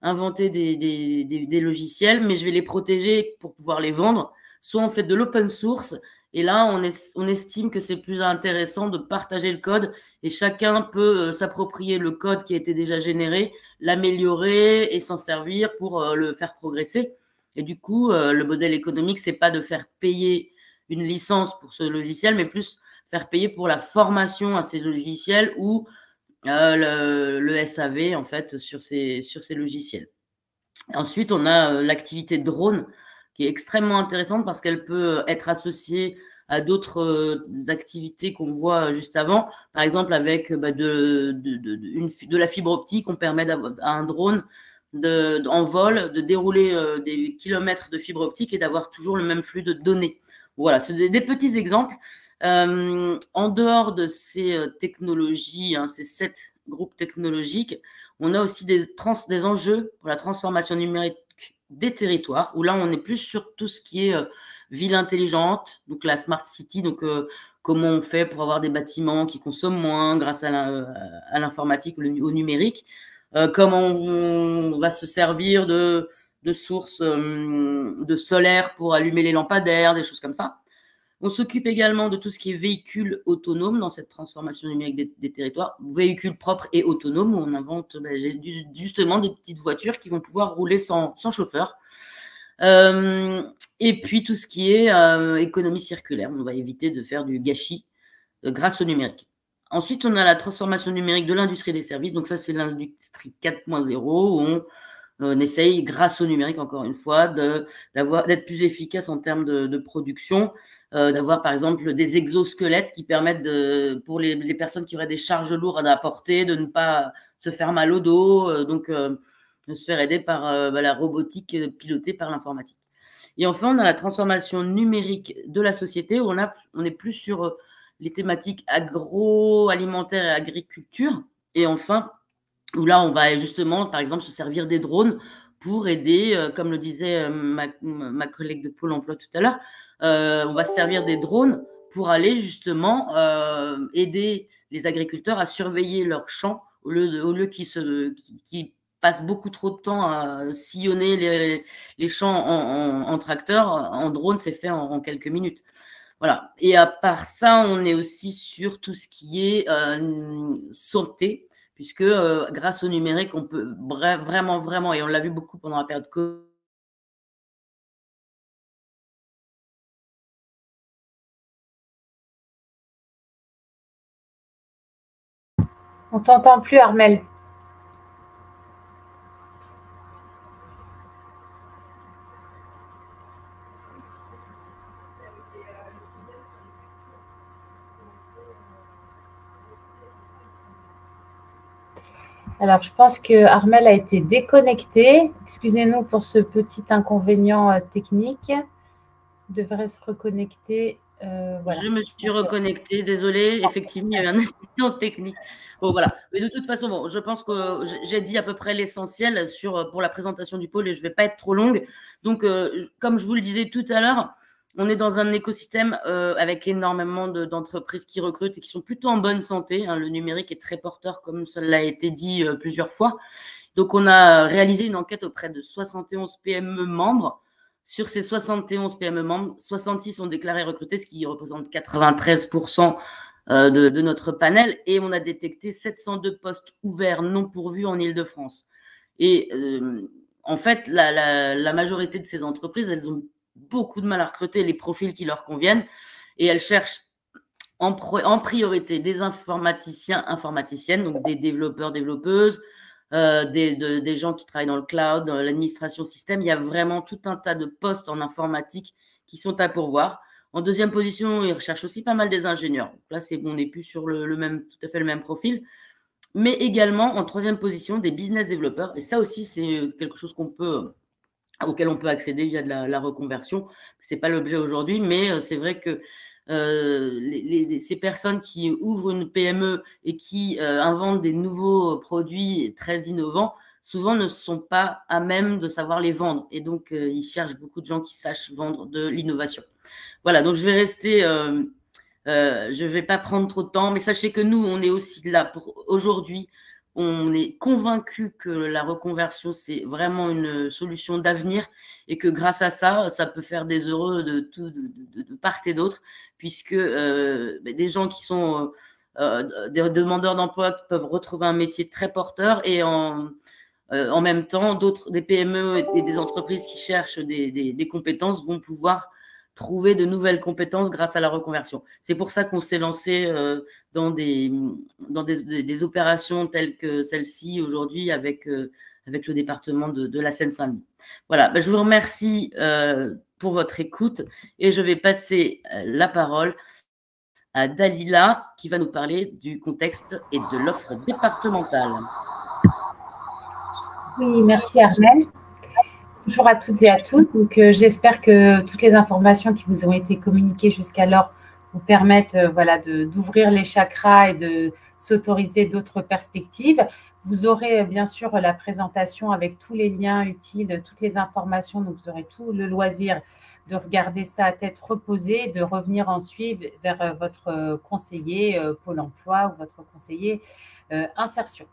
inventer des logiciels, mais je vais les protéger pour pouvoir les vendre. Soit on fait de l'open source, et là, on estime que c'est plus intéressant de partager le code, et chacun peut s'approprier le code qui a été déjà généré, l'améliorer et s'en servir pour le faire progresser. Et du coup, le modèle économique, c'est pas de faire payer une licence pour ce logiciel, mais plus faire payer pour la formation à ces logiciels ou le SAV en fait sur ces logiciels. Ensuite, on a l'activité drone qui est extrêmement intéressante parce qu'elle peut être associée à d'autres activités qu'on voit juste avant. Par exemple, avec de la fibre optique, on permet à un drone en vol de dérouler des kilomètres de fibre optique et d'avoir toujours le même flux de données. Voilà, c'est des petits exemples. En dehors de ces technologies, ces 7 groupes technologiques, on a aussi des enjeux pour la transformation numérique des territoires, où là, on est plus sur tout ce qui est ville intelligente, donc la smart city, donc comment on fait pour avoir des bâtiments qui consomment moins grâce à l'informatique ou au numérique, comment on va se servir de sources de solaire pour allumer les lampadaires, des choses comme ça. On s'occupe également de tout ce qui est véhicules autonomes dans cette transformation numérique des territoires, véhicules propres et autonomes, où on invente justement des petites voitures qui vont pouvoir rouler sans chauffeur. Et puis tout ce qui est économie circulaire, on va éviter de faire du gâchis grâce au numérique. Ensuite, on a la transformation numérique de l'industrie des services, donc ça c'est l'industrie 4.0, où on essaye, grâce au numérique, encore une fois, d'être plus efficace en termes de production, d'avoir par exemple des exosquelettes qui permettent pour les personnes qui auraient des charges lourdes à apporter, de ne pas se faire mal au dos, donc de se faire aider par la robotique pilotée par l'informatique. Et enfin, on a la transformation numérique de la société, où on est plus sur les thématiques agroalimentaires et agriculture. Et enfin, où là, on va justement, par exemple, se servir des drones pour aider, comme le disait ma collègue de Pôle emploi tout à l'heure, on va se servir des drones pour aller justement aider les agriculteurs à surveiller leurs champs au lieu qu'ils passent beaucoup trop de temps à sillonner les champs en tracteur. En drone, c'est fait en quelques minutes. Voilà. Et à part ça, on est aussi sur tout ce qui est santé, puisque grâce au numérique, on peut vraiment, et on l'a vu beaucoup pendant la période Covid. On t'entend plus, Armelle. Alors, je pense que Armelle a été déconnectée. Excusez-nous pour ce petit inconvénient technique. Devrait se reconnecter. Voilà. Je me suis reconnectée, désolée. Effectivement, il y a eu un incident technique. Bon, voilà. Mais de toute façon, bon, je pense que j'ai dit à peu près l'essentiel pour la présentation du pôle et je ne vais pas être trop longue. Donc, comme je vous le disais tout à l'heure, on est dans un écosystème avec énormément d'entreprises qui recrutent et qui sont plutôt en bonne santé. Le numérique est très porteur, comme cela a été dit plusieurs fois. Donc, on a réalisé une enquête auprès de 71 PME membres. Sur ces 71 PME membres, 66 ont déclaré recruter, ce qui représente 93% de notre panel. Et on a détecté 702 postes ouverts non pourvus en Île-de-France. Et en fait, la majorité de ces entreprises, elles ont beaucoup de mal à recruter les profils qui leur conviennent. Et elles cherchent en priorité des informaticiens, informaticiennes, donc des développeurs, développeuses, des gens qui travaillent dans le cloud, dans l'administration système. Il y a vraiment tout un tas de postes en informatique qui sont à pourvoir. En deuxième position, ils recherchent aussi pas mal des ingénieurs. Donc là, on n'est plus sur tout à fait le même profil. Mais également, en troisième position, des business développeurs. Et ça aussi, c'est quelque chose auquel on peut accéder via de la reconversion. Ce n'est pas l'objet aujourd'hui, mais c'est vrai que ces personnes qui ouvrent une PME et qui inventent des nouveaux produits très innovants, souvent ne sont pas à même de savoir les vendre. Et donc, ils cherchent beaucoup de gens qui sachent vendre de l'innovation. Voilà, donc je vais rester... je ne vais pas prendre trop de temps, mais sachez que nous, on est aussi là pour aujourd'hui. On est convaincus que la reconversion, c'est vraiment une solution d'avenir et que grâce à ça, ça peut faire des heureux de part et d'autre, puisque des gens qui sont des demandeurs d'emploi qui peuvent retrouver un métier très porteur et en même temps, des PME et des entreprises qui cherchent des compétences vont pouvoir trouver de nouvelles compétences grâce à la reconversion. C'est pour ça qu'on s'est lancé dans des opérations telles que celle-ci aujourd'hui avec le département de la Seine-Saint-Denis. Voilà, je vous remercie pour votre écoute et je vais passer la parole à Dalila qui va nous parler du contexte et de l'offre départementale. Oui, merci Armelle. Bonjour à toutes et à tous. Donc, j'espère que toutes les informations qui vous ont été communiquées jusqu'alors vous permettent d'ouvrir les chakras et de s'autoriser d'autres perspectives. Vous aurez bien sûr la présentation avec tous les liens utiles, toutes les informations. Donc, vous aurez tout le loisir de regarder ça à tête reposée et de revenir ensuite vers votre conseiller Pôle emploi ou votre conseiller insertion.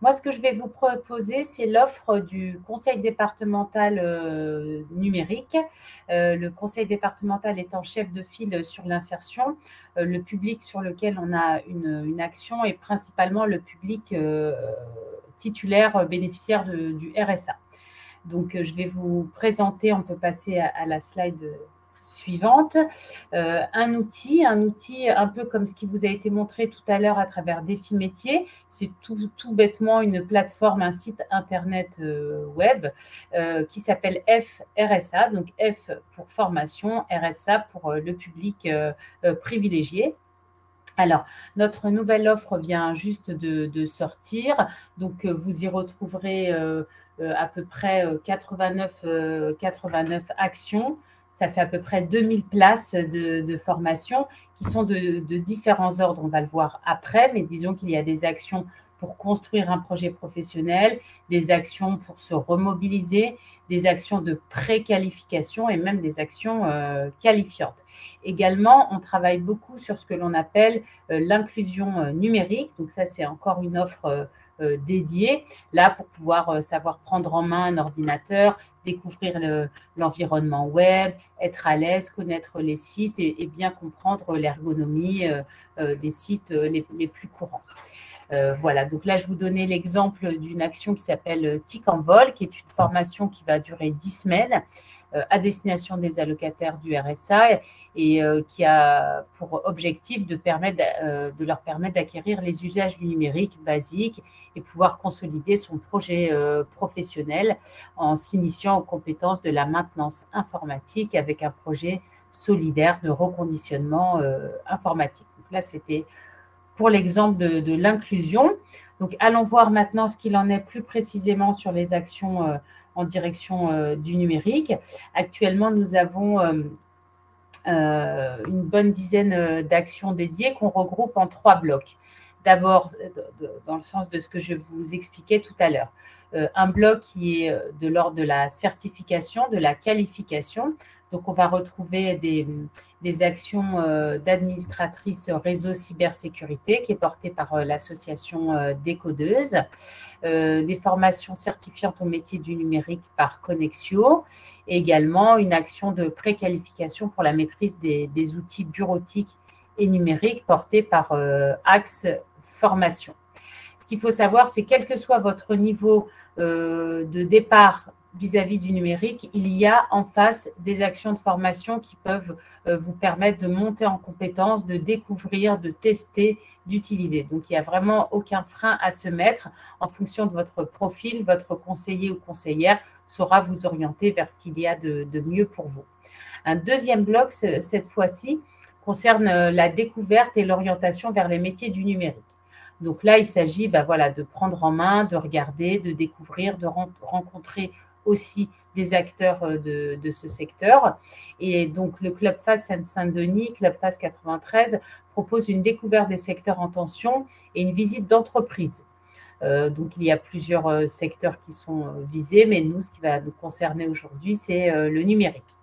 Moi, ce que je vais vous proposer, c'est l'offre du conseil départemental numérique. Le conseil départemental étant chef de file sur l'insertion, le public sur lequel on a une action est principalement le public titulaire bénéficiaire du RSA. Donc, je vais vous présenter, on peut passer à la slide suivante, un outil un peu comme ce qui vous a été montré tout à l'heure à travers Défi Métier. C'est tout bêtement une plateforme, un site internet web qui s'appelle FRSA, donc F pour formation, RSA pour le public privilégié. Alors, notre nouvelle offre vient juste de sortir, donc vous y retrouverez à peu près 89 actions. Ça fait à peu près 2000 places de formation qui sont de différents ordres. On va le voir après, mais disons qu'il y a des actions pour construire un projet professionnel, des actions pour se remobiliser, des actions de préqualification et même des actions qualifiantes. Également, on travaille beaucoup sur ce que l'on appelle l'inclusion numérique. Donc ça, c'est encore une offre dédiée, là pour pouvoir savoir prendre en main un ordinateur, découvrir l'environnement web, être à l'aise, connaître les sites et bien comprendre l'ergonomie des sites les plus courants. Voilà, donc là, je vous donnais l'exemple d'une action qui s'appelle TIC en vol, qui est une formation qui va durer 10 semaines à destination des allocataires du RSA et qui a pour objectif de leur permettre d'acquérir les usages du numérique basique et pouvoir consolider son projet professionnel en s'initiant aux compétences de la maintenance informatique avec un projet solidaire de reconditionnement informatique. Donc là, c'était pour l'exemple de l'inclusion. Donc, allons voir maintenant ce qu'il en est plus précisément sur les actions en direction du numérique. Actuellement, nous avons une bonne dizaine d'actions dédiées qu'on regroupe en 3 blocs. D'abord, dans le sens de ce que je vous expliquais tout à l'heure, un bloc qui est de l'ordre de la certification, de la qualification. Donc, on va retrouver des actions d'administratrice réseau cybersécurité qui est portée par l'association Décodeuse, des formations certifiantes au métier du numérique par Connexio, et également une action de préqualification pour la maîtrise des outils bureautiques et numériques portée par Axe Formation. Ce qu'il faut savoir, c'est quel que soit votre niveau de départ vis-à-vis du numérique, il y a en face des actions de formation qui peuvent vous permettre de monter en compétences, de découvrir, de tester, d'utiliser. Donc, il n'y a vraiment aucun frein à se mettre en fonction de votre profil. Votre conseiller ou conseillère saura vous orienter vers ce qu'il y a de mieux pour vous. Un deuxième bloc, cette fois-ci, concerne la découverte et l'orientation vers les métiers du numérique. Donc là, il s'agit de prendre en main, de regarder, de découvrir, de rencontrer aussi des acteurs de ce secteur. Et donc, le Club FAST Seine-Saint-Denis, Club FAST 93, propose une découverte des secteurs en tension et une visite d'entreprise. Donc, il y a plusieurs secteurs qui sont visés, mais nous, ce qui va nous concerner aujourd'hui, c'est le numérique.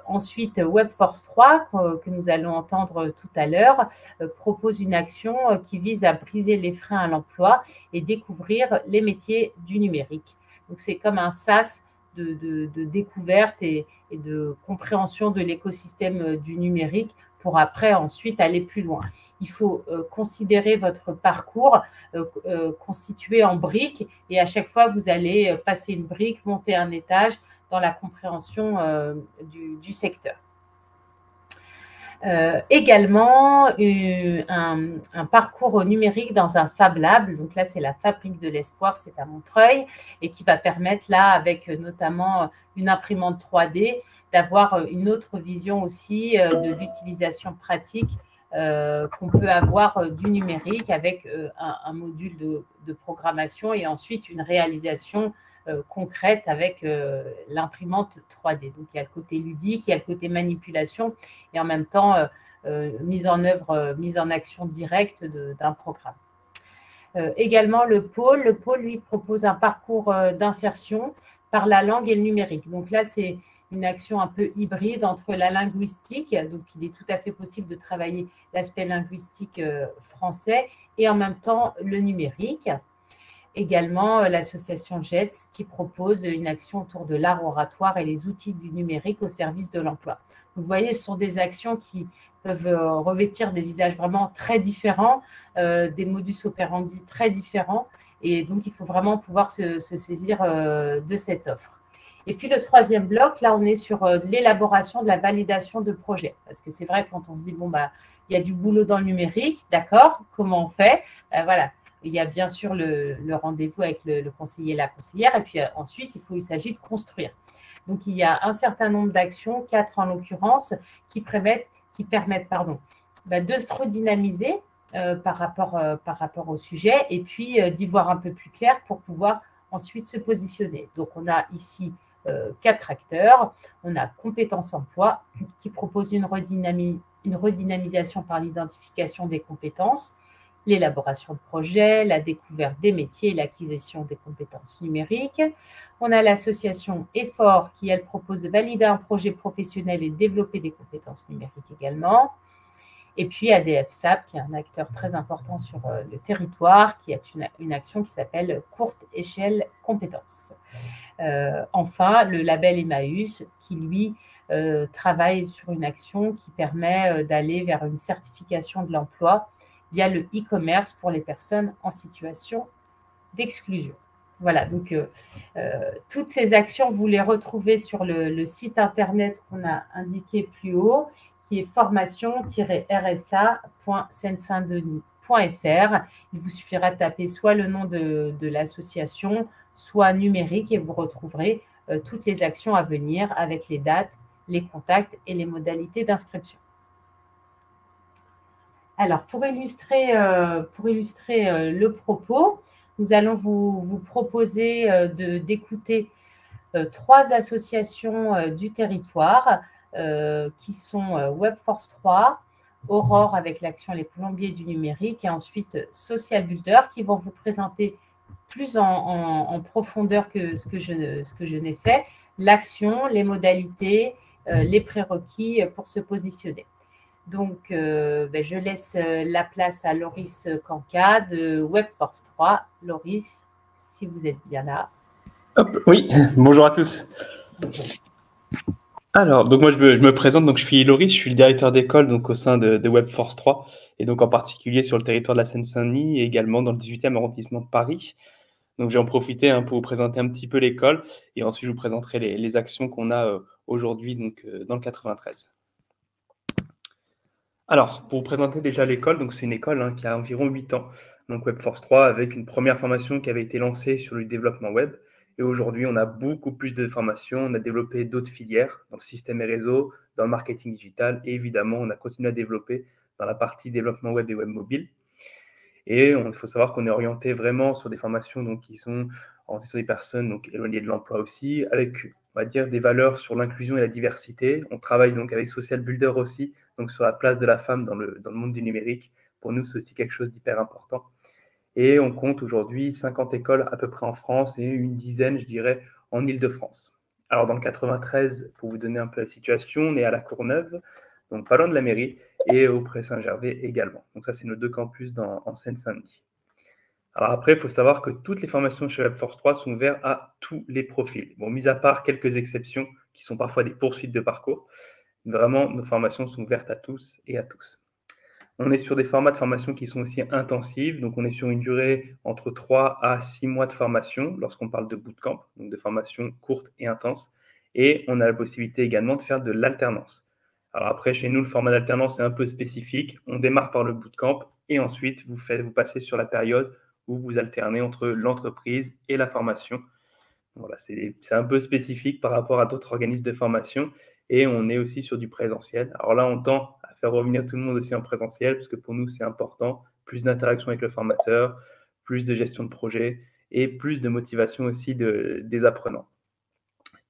Ensuite, Webforce 3, que nous allons entendre tout à l'heure, propose une action qui vise à briser les freins à l'emploi et découvrir les métiers du numérique. Donc, c'est comme un sas de découverte et de compréhension de l'écosystème du numérique pour après, ensuite, aller plus loin. Il faut considérer votre parcours constitué en briques et à chaque fois, vous allez passer une brique, monter un étage dans la compréhension du secteur. Également, un parcours numérique dans un Fab Lab. Donc là, c'est la Fabrique de l'Espoir, c'est à Montreuil, et qui va permettre là, avec notamment une imprimante 3D, d'avoir une autre vision aussi de l'utilisation pratique qu'on peut avoir du numérique avec un module de programmation et ensuite une réalisation concrète avec l'imprimante 3D. Donc, il y a le côté ludique, il y a le côté manipulation et en même temps, mise en œuvre, mise en action directe d'un programme. Également, le pôle, lui, propose un parcours d'insertion par la langue et le numérique. Donc là, c'est une action un peu hybride entre la linguistique, donc il est tout à fait possible de travailler l'aspect linguistique français et en même temps le numérique. Également, l'association JETS qui propose une action autour de l'art oratoire et les outils du numérique au service de l'emploi. Vous voyez, ce sont des actions qui peuvent revêtir des visages vraiment très différents, des modus operandi très différents. Et donc, il faut vraiment pouvoir se saisir de cette offre. Et puis, le troisième bloc, là, on est sur l'élaboration de la validation de projet. Parce que c'est vrai, quand on se dit, bon, il y a du boulot dans le numérique, d'accord, comment on fait? Voilà. Il y a bien sûr le rendez-vous avec le conseiller et la conseillère. Et puis ensuite, il s'agit de construire. Donc, il y a un certain nombre d'actions, 4 en l'occurrence, qui permettent de se redynamiser par rapport au sujet et puis d'y voir un peu plus clair pour pouvoir ensuite se positionner. Donc, on a ici 4 acteurs. On a Compétences Emploi qui propose une redynamisation par l'identification des compétences, l'élaboration de projets, la découverte des métiers et l'acquisition des compétences numériques. On a l'association Effort qui, elle, propose de valider un projet professionnel et développer des compétences numériques également. Et puis ADF SAP, qui est un acteur très important sur le territoire, qui a une action qui s'appelle Courte Échelle Compétences. Enfin, le label Emmaüs, qui, lui, travaille sur une action qui permet d'aller vers une certification de l'emploi via le e-commerce pour les personnes en situation d'exclusion. Voilà, donc toutes ces actions, vous les retrouvez sur le site internet qu'on a indiqué plus haut, qui est formation-rsa.seine-saint-denis.fr. Il vous suffira de taper soit le nom de l'association, soit numérique, et vous retrouverez toutes les actions à venir avec les dates, les contacts et les modalités d'inscription. Alors, pour illustrer le propos, nous allons vous proposer d'écouter 3 associations du territoire qui sont Webforce 3, Aurore avec l'action Les Plombiers du numérique et ensuite Social Builder qui vont vous présenter plus en profondeur que ce que je n'ai fait l'action, les modalités, les prérequis pour se positionner. Donc, je laisse la place à Loris Canca de Webforce 3. Loris, si vous êtes bien là. Hop, oui, bonjour à tous. Alors, donc moi je me présente, donc je suis Loris, je suis le directeur d'école donc au sein de Webforce 3 et donc en particulier sur le territoire de la Seine-Saint-Denis et également dans le 18e arrondissement de Paris. Donc je vais en profiter pour vous présenter un petit peu l'école et ensuite je vous présenterai les actions qu'on a aujourd'hui donc dans le 93. Alors, pour vous présenter déjà l'école, donc c'est une école qui a environ 8 ans, donc Webforce 3 avec une première formation qui avait été lancée sur le développement web. Et aujourd'hui, on a beaucoup plus de formations, on a développé d'autres filières dans le système et réseau, dans le marketing digital et évidemment, on a continué à développer dans la partie développement web et web mobile. Et il faut savoir qu'on est orienté vraiment sur des formations donc, qui sont orientées sur des personnes donc, éloignées de l'emploi aussi, avec, on va dire, des valeurs sur l'inclusion et la diversité. On travaille donc avec Social Builder aussi, donc sur la place de la femme dans le monde du numérique. Pour nous, c'est aussi quelque chose d'hyper important. Et on compte aujourd'hui 50 écoles à peu près en France et une dizaine, je dirais, en Île-de-France. Alors, dans le 93, pour vous donner un peu la situation, on est à la Courneuve, donc pas loin de la mairie, et au Pré-Saint-Gervais également. Donc ça, c'est nos 2 campus en Seine-Saint-Denis. Alors après, il faut savoir que toutes les formations chez Webforce 3 sont ouvertes à tous les profils. Bon, mis à part quelques exceptions qui sont parfois des poursuites de parcours, vraiment, nos formations sont ouvertes à tous et à tous. On est sur des formats de formation qui sont aussi intensifs, donc on est sur une durée entre 3 à 6 mois de formation lorsqu'on parle de bootcamp, donc de formation courte et intense, et on a la possibilité également de faire de l'alternance. Alors après, chez nous, le format d'alternance est un peu spécifique, on démarre par le bootcamp et ensuite vous passez sur la période où vous alternez entre l'entreprise et la formation. Voilà, c'est un peu spécifique par rapport à d'autres organismes de formation et on est aussi sur du présentiel. Alors là, on tend à faire revenir tout le monde aussi en présentiel parce que pour nous, c'est important. Plus d'interaction avec le formateur, plus de gestion de projet et plus de motivation aussi des apprenants.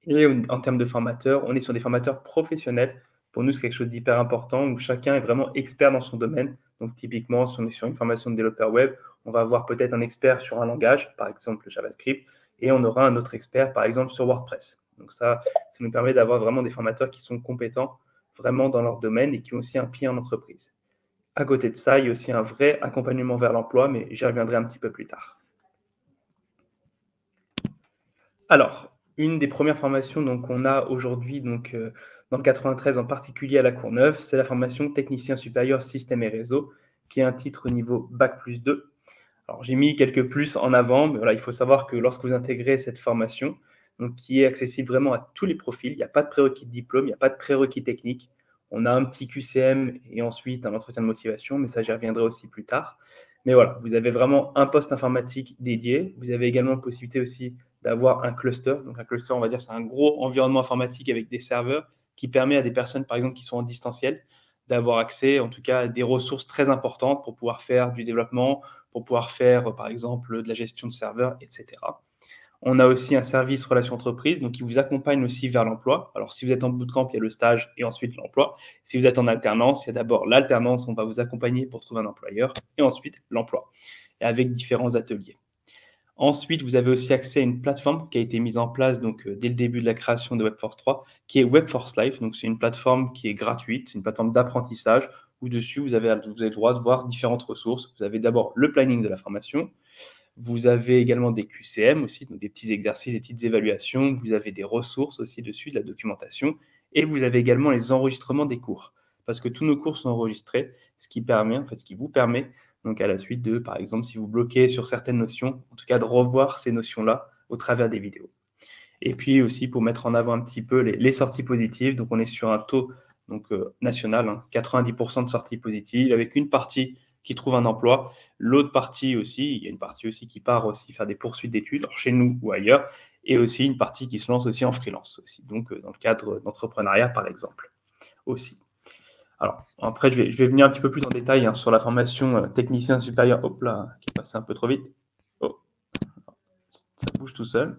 Et en termes de formateurs, on est sur des formateurs professionnels. Pour nous, c'est quelque chose d'hyper important où chacun est vraiment expert dans son domaine. Donc typiquement, si on est sur une formation de développeur web, on va avoir peut-être un expert sur un langage, par exemple le JavaScript, et on aura un autre expert, par exemple, sur WordPress. Donc ça nous permet d'avoir vraiment des formateurs qui sont compétents vraiment dans leur domaine et qui ont aussi un pied en entreprise. À côté de ça, il y a aussi un vrai accompagnement vers l'emploi, mais j'y reviendrai un petit peu plus tard. Alors, une des premières formations qu'on a aujourd'hui dans le 93, en particulier à la Courneuve, c'est la formation technicien supérieur système et réseau, qui est un titre niveau Bac+2. Alors, j'ai mis quelques plus en avant, mais voilà, il faut savoir que lorsque vous intégrez cette formation, donc, qui est accessible vraiment à tous les profils, il n'y a pas de prérequis de diplôme, il n'y a pas de prérequis technique. On a un petit QCM et ensuite un entretien de motivation, mais ça, j'y reviendrai aussi plus tard. Mais voilà, vous avez vraiment un poste informatique dédié. Vous avez également la possibilité aussi d'avoir un cluster. Donc, un cluster, on va dire, c'est un gros environnement informatique avec des serveurs qui permet à des personnes, par exemple, qui sont en distanciel, d'avoir accès, en tout cas, à des ressources très importantes pour pouvoir faire du développement, pour pouvoir faire, par exemple, de la gestion de serveurs, etc. On a aussi un service relations entreprises, donc qui vous accompagne aussi vers l'emploi. Alors, si vous êtes en bootcamp, il y a le stage et ensuite l'emploi. Si vous êtes en alternance, il y a d'abord l'alternance, on va vous accompagner pour trouver un employeur, et ensuite l'emploi, et avec différents ateliers. Ensuite, vous avez aussi accès à une plateforme qui a été mise en place dès le début de la création de Webforce 3, qui est Webforce Life. Donc, c'est une plateforme qui est gratuite, c'est une plateforme d'apprentissage où dessus, vous avez le droit de voir différentes ressources. Vous avez d'abord le planning de la formation. Vous avez également des QCM aussi, donc des petits exercices, des petites évaluations. Vous avez des ressources aussi dessus, de la documentation. Et vous avez également les enregistrements des cours. Parce que tous nos cours sont enregistrés, ce qui vous permet donc à la suite de, par exemple, si vous bloquez sur certaines notions, en tout cas de revoir ces notions-là au travers des vidéos. Et puis aussi pour mettre en avant un petit peu les sorties positives. Donc on est sur un taux national, 90% de sorties positives, avec une partie qui trouve un emploi, l'autre partie aussi, il y a une partie aussi qui part aussi faire des poursuites d'études, chez nous ou ailleurs, et aussi une partie qui se lance aussi en freelance, aussi, donc dans le cadre d'entrepreneuriat par exemple, aussi. Alors, après, je vais venir un petit peu plus en détail sur la formation technicien supérieur. Hop là, qui est passé un peu trop vite. Oh, ça bouge tout seul.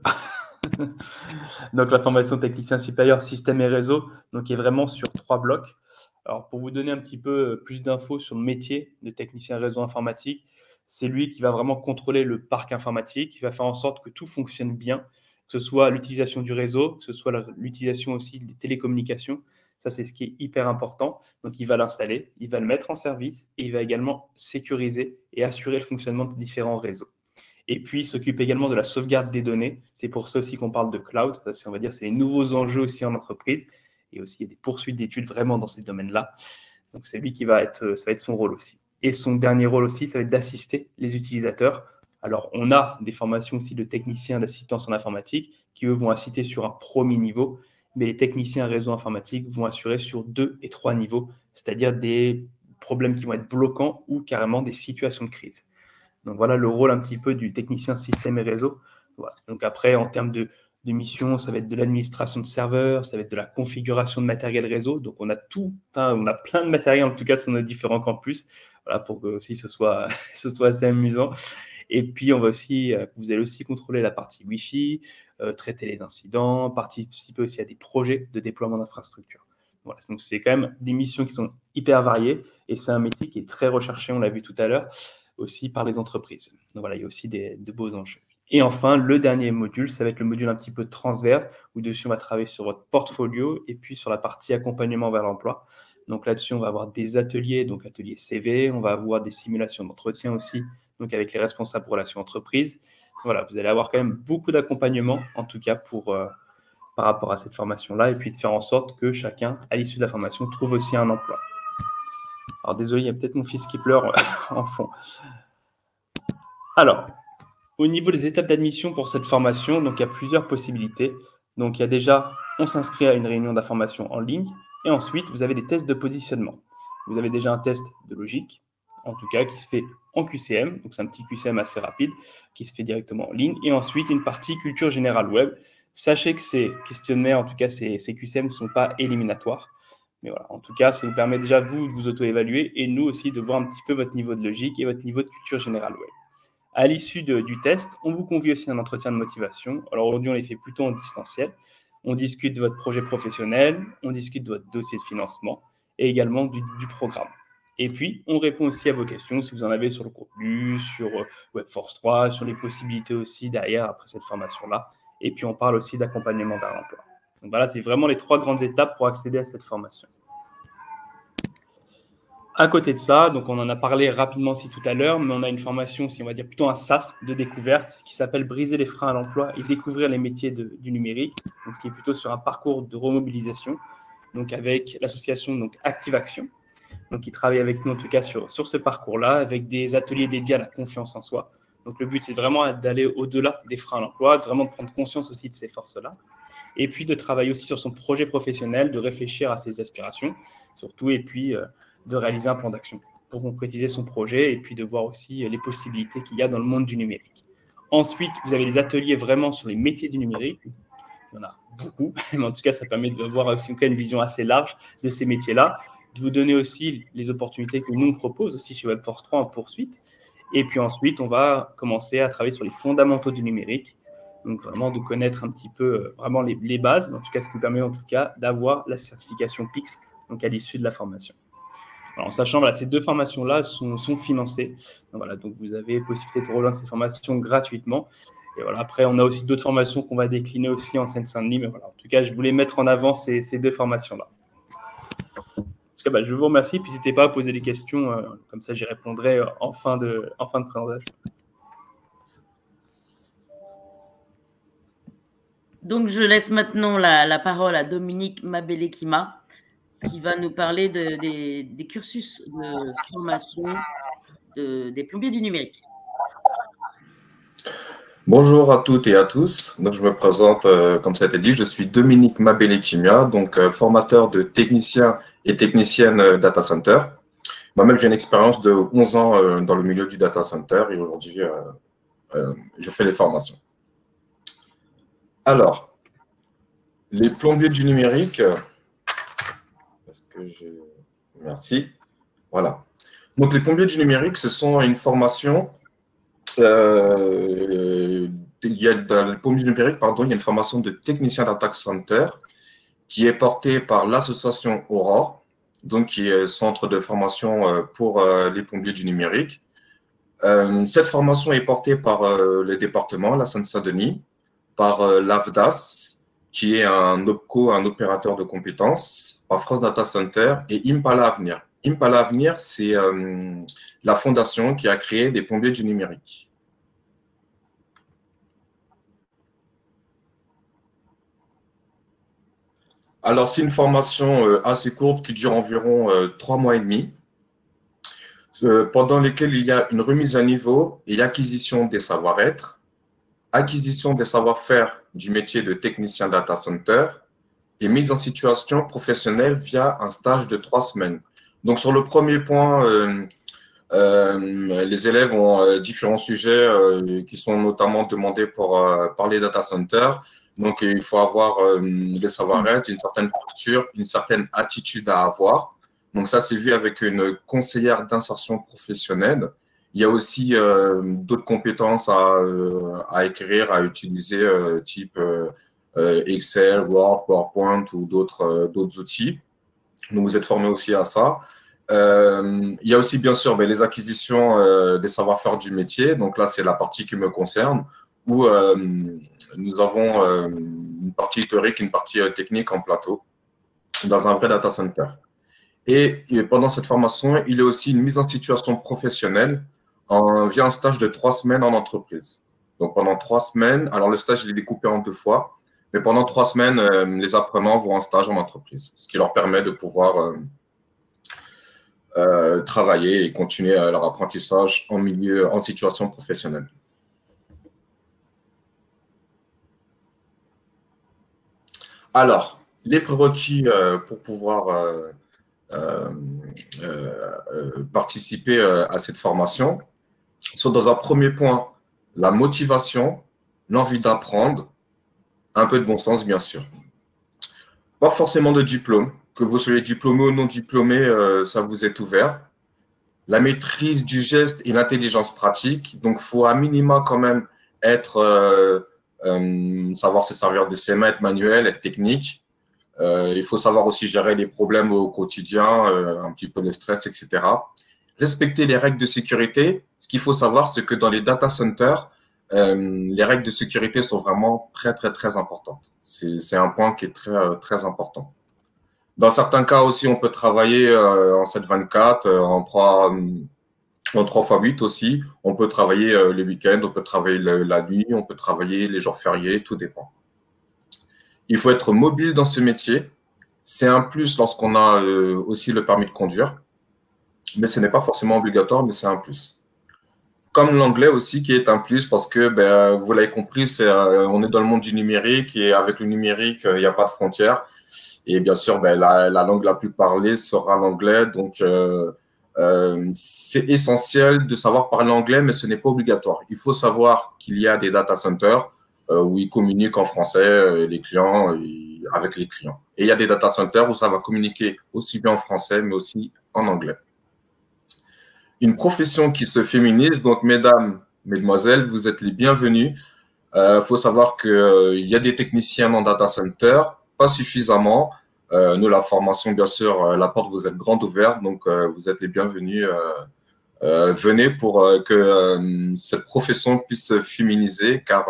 Donc, la formation technicien supérieur système et réseau, donc qui est vraiment sur 3 blocs. Alors, pour vous donner un petit peu plus d'infos sur le métier de technicien réseau informatique, c'est lui qui va vraiment contrôler le parc informatique, qui va faire en sorte que tout fonctionne bien ce soit l'utilisation du réseau, que ce soit l'utilisation aussi des télécommunications. Ça, c'est ce qui est hyper important. Donc, il va l'installer, il va le mettre en service et il va également sécuriser et assurer le fonctionnement de différents réseaux. Et puis, il s'occupe également de la sauvegarde des données. C'est pour ça aussi qu'on parle de cloud. Ça, on va dire, c'est les nouveaux enjeux aussi en entreprise. Et aussi, il y a des poursuites d'études vraiment dans ces domaines-là. Donc, c'est lui qui ça va être son rôle aussi. Et son dernier rôle aussi, ça va être d'assister les utilisateurs. Alors, on a des formations aussi de techniciens d'assistance en informatique qui, eux, vont assister sur un premier niveau. Mais les techniciens réseau informatique vont assurer sur 2 et 3 niveaux, c'est-à-dire des problèmes qui vont être bloquants ou carrément des situations de crise. Donc, voilà le rôle un petit peu du technicien système et réseau. Voilà. Donc, après, en termes de mission, ça va être de l'administration de serveurs, ça va être de la configuration de matériel réseau. Donc, on a on a plein de matériel, en tout cas, sur nos différents campus, voilà, pour que aussi ce soit assez amusant. Et puis, vous allez aussi contrôler la partie Wi-Fi, traiter les incidents, participer aussi à des projets de déploiement d'infrastructures. Voilà, donc, c'est quand même des missions qui sont hyper variées et c'est un métier qui est très recherché, on l'a vu tout à l'heure, aussi par les entreprises. Donc, voilà, il y a aussi de beaux enjeux. Et enfin, le dernier module, ça va être le module un petit peu transverse, où dessus, on va travailler sur votre portfolio et puis sur la partie accompagnement vers l'emploi. Donc, là-dessus, on va avoir des ateliers, donc ateliers CV, on va avoir des simulations d'entretien aussi, donc avec les responsables relations entreprises. Voilà, vous allez avoir quand même beaucoup d'accompagnement, en tout cas par rapport à cette formation-là, et puis de faire en sorte que chacun, à l'issue de la formation, trouve aussi un emploi. Alors, désolé, il y a peut-être mon fils qui pleure en fond. Alors, au niveau des étapes d'admission pour cette formation, donc il y a plusieurs possibilités. Donc, il y a déjà, on s'inscrit à une réunion d'information en ligne, et ensuite, vous avez des tests de positionnement. Vous avez déjà un test de logique, en tout cas, qui se fait en QCM, donc c'est un petit QCM assez rapide, qui se fait directement en ligne, et ensuite une partie culture générale web. Sachez que ces questionnaires, en tout cas ces QCM ne sont pas éliminatoires, mais voilà, en tout cas, ça vous permet déjà, vous, de vous auto-évaluer, et nous aussi, de voir un petit peu votre niveau de logique et votre niveau de culture générale web. À l'issue du test, on vous convie aussi à un entretien de motivation. Alors aujourd'hui, on les fait plutôt en distanciel. On discute de votre projet professionnel, on discute de votre dossier de financement, et également du programme. Et puis, on répond aussi à vos questions, si vous en avez sur le contenu, sur WebForce 3, sur les possibilités aussi derrière, après cette formation-là. Et puis, on parle aussi d'accompagnement vers l'emploi. Donc voilà, c'est vraiment les 3 grandes étapes pour accéder à cette formation. À côté de ça, donc on en a parlé rapidement aussi tout à l'heure, mais on a une formation, si on va dire plutôt un SAS de découverte, qui s'appelle Briser les freins à l'emploi et découvrir les métiers du numérique, donc qui est plutôt sur un parcours de remobilisation, donc avec l'association Active Action, donc qui travaille avec nous en tout cas sur ce parcours-là, avec des ateliers dédiés à la confiance en soi. Donc le but, c'est vraiment d'aller au-delà des freins à l'emploi, vraiment de prendre conscience aussi de ces forces-là, et puis de travailler aussi sur son projet professionnel, de réfléchir à ses aspirations, surtout, et puis de réaliser un plan d'action pour concrétiser son projet et puis de voir aussi les possibilités qu'il y a dans le monde du numérique. Ensuite, vous avez des ateliers vraiment sur les métiers du numérique. Il y en a beaucoup, mais en tout cas, ça permet de voir aussi une vision assez large de ces métiers-là, de vous donner aussi les opportunités que nous on propose aussi chez WebForce 3 en poursuite. Et puis ensuite, on va commencer à travailler sur les fondamentaux du numérique, donc vraiment de connaître un petit peu vraiment les bases, en tout cas ce qui permet en tout cas d'avoir la certification PIX donc à l'issue de la formation. Alors, en sachant, voilà, ces 2 formations-là sont financées. Donc, voilà, donc vous avez possibilité de rejoindre cette formation gratuitement. Et voilà, après, on a aussi d'autres formations qu'on va décliner aussi en Seine-Saint-Denis. Mais voilà, en tout cas, je voulais mettre en avant ces 2 formations-là. En tout cas, je vous remercie. Puis, n'hésitez pas à poser des questions. Comme ça, j'y répondrai en fin de présentation. Donc, je laisse maintenant la parole à Dominique Mabelekima, qui va nous parler des cursus de formation des plombiers du numérique. Bonjour à toutes et à tous. Donc, je me présente, comme ça a été dit, je suis Dominique Mabelekima, donc formateur de techniciens et techniciennes data center. Moi-même, j'ai une expérience de 11 ans dans le milieu du data center et aujourd'hui, je fais les formations. Alors, les plombiers du numérique... Merci. Voilà. Donc, les plombiers du numérique, ce sont une formation. Dans les plombiers du numérique, pardon, il y a une formation de technicien data center qui est portée par l'association Aurore, donc qui est centre de formation pour les plombiers du numérique. Cette formation est portée par le département, la Seine-Saint-Denis. par l'AFDAS, qui est un OPCO, un opérateur de compétences, par France Data Center, et Impala Avenir. Impala Avenir, c'est la fondation qui a créé des pompiers du numérique. Alors, c'est une formation assez courte qui dure environ 3 mois et demi, pendant lesquels il y a une remise à niveau et acquisition des savoir-être, acquisition des savoir-faire du métier de technicien data center et mise en situation professionnelle via un stage de 3 semaines. Donc, sur le premier point, les élèves ont différents sujets qui sont notamment demandés pour parler data center. Donc, il faut avoir des savoir-être, une certaine posture, une certaine attitude à avoir. Donc, ça, c'est vu avec une conseillère d'insertion professionnelle. Il y a aussi d'autres compétences à écrire, à utiliser, type Excel, Word, PowerPoint ou d'autres outils. Donc, vous êtes formés aussi à ça. Il y a aussi, bien sûr, les acquisitions des savoir-faire du métier. Donc, là, c'est la partie qui me concerne, où nous avons une partie théorique, une partie technique en plateau dans un vrai data center. Et pendant cette formation, il y a aussi une mise en situation professionnelle via un stage de 3 semaines en entreprise. Donc, pendant 3 semaines, alors le stage, il est découpé en 2 fois, mais pendant 3 semaines, les apprenants vont en stage en entreprise, ce qui leur permet de pouvoir travailler et continuer leur apprentissage en situation professionnelle. Alors, les prérequis pour pouvoir participer à cette formation sont dans un premier point la motivation, l'envie d'apprendre, un peu de bon sens bien sûr. Pas forcément de diplôme, que vous soyez diplômé ou non diplômé, ça vous est ouvert. La maîtrise du geste et l'intelligence pratique, donc il faut à minima quand même être, savoir se servir de ses mains, être manuel, être technique. Il faut savoir aussi gérer les problèmes au quotidien, un petit peu le stress, etc. Respecter les règles de sécurité. Ce qu'il faut savoir, c'est que dans les data centers, les règles de sécurité sont vraiment très, très, très importantes. C'est un point qui est très, très important. Dans certains cas aussi, on peut travailler en 7/24, en 3x8 aussi. On peut travailler les week-ends, on peut travailler la nuit, on peut travailler les jours fériés, tout dépend. Il faut être mobile dans ce métier. C'est un plus lorsqu'on a aussi le permis de conduire. Mais ce n'est pas forcément obligatoire, mais c'est un plus. Comme l'anglais aussi, qui est un plus parce que, vous l'avez compris, on est dans le monde du numérique et avec le numérique, il n'y a pas de frontières. Et bien sûr, la langue la plus parlée sera l'anglais. Donc, c'est essentiel de savoir parler anglais, mais ce n'est pas obligatoire. Il faut savoir qu'il y a des data centers où ils communiquent en français, les clients, avec les clients. Et il y a des data centers où ça va communiquer aussi bien en français, mais aussi en anglais. Une profession qui se féminise, donc mesdames, mesdemoiselles, vous êtes les bienvenus. Faut savoir qu'il y a des techniciens en data center, pas suffisamment. Nous, la formation, bien sûr, la porte vous êtes grande ouverte, donc vous êtes les bienvenus. Venez pour que cette profession puisse se féminiser, car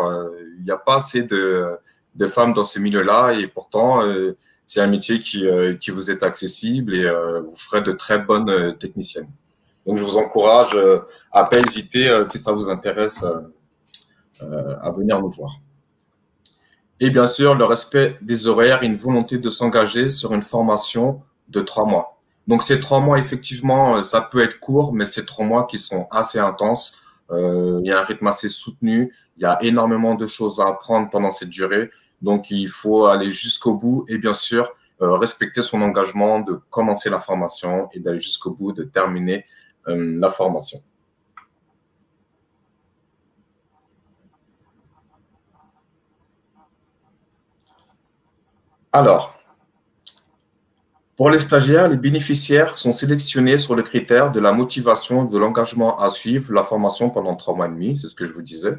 il n'y a pas assez de femmes dans ce milieu-là, et pourtant, c'est un métier qui vous est accessible et vous ferez de très bonnes techniciennes. Donc, je vous encourage à ne pas hésiter, si ça vous intéresse, à venir nous voir. Et bien sûr, le respect des horaires et une volonté de s'engager sur une formation de 3 mois. Donc, ces 3 mois, effectivement, ça peut être court, mais c'est 3 mois qui sont assez intenses. Il y a un rythme assez soutenu. Il y a énormément de choses à apprendre pendant cette durée. Donc, il faut aller jusqu'au bout et bien sûr, respecter son engagement de commencer la formation et d'aller jusqu'au bout, de terminer la formation. Alors, pour les stagiaires, les bénéficiaires sont sélectionnés sur le critère de la motivation, de l'engagement à suivre la formation pendant 3 mois et demi, c'est ce que je vous disais.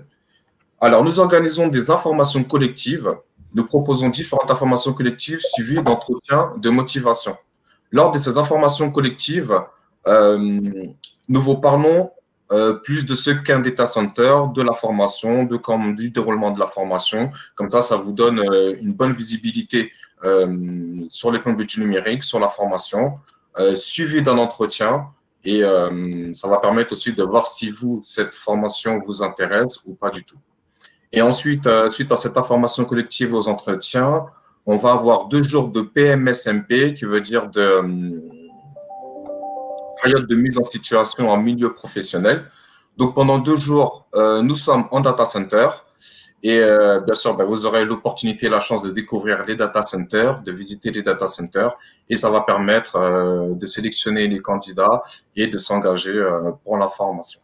Alors, nous organisons des informations collectives. Nous proposons différentes informations collectives suivies d'entretiens de motivation. Lors de ces informations collectives, nous vous parlons plus de ce qu'un data center, de la formation, du déroulement de la formation. Comme ça vous donne une bonne visibilité sur les plans de budget numérique, sur la formation, suivi d'un entretien. Et ça va permettre aussi de voir si cette formation vous intéresse ou pas du tout. Et ensuite, suite à cette information collective aux entretiens, on va avoir 2 jours de PMSMP, qui veut dire période de mise en situation en milieu professionnel. Donc, pendant 2 jours, nous sommes en data center et bien sûr, vous aurez l'opportunité et la chance de découvrir les data centers, de visiter les data centers et ça va permettre de sélectionner les candidats et de s'engager pour la formation.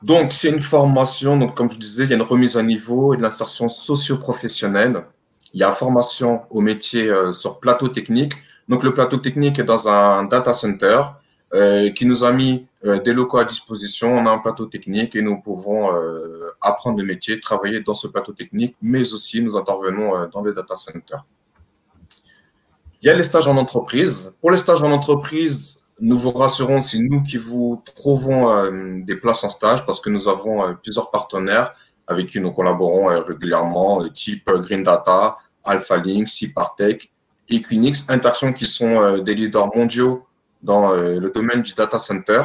Donc, c'est une formation, donc comme je disais, il y a une remise à niveau et de l'insertion socio-professionnelle. Il y a formation au métier sur plateau technique. Donc, le plateau technique est dans un data center qui nous a mis des locaux à disposition. On a un plateau technique et nous pouvons apprendre le métier, travailler dans ce plateau technique, mais aussi nous intervenons dans les data centers. Il y a les stages en entreprise. Pour les stages en entreprise, nous vous rassurons, c'est nous qui vous trouvons des places en stage parce que nous avons plusieurs partenaires avec qui nous collaborons régulièrement, type Green Data, AlphaLink, Cypartech, Equinix, Interaction qui sont des leaders mondiaux dans le domaine du data center.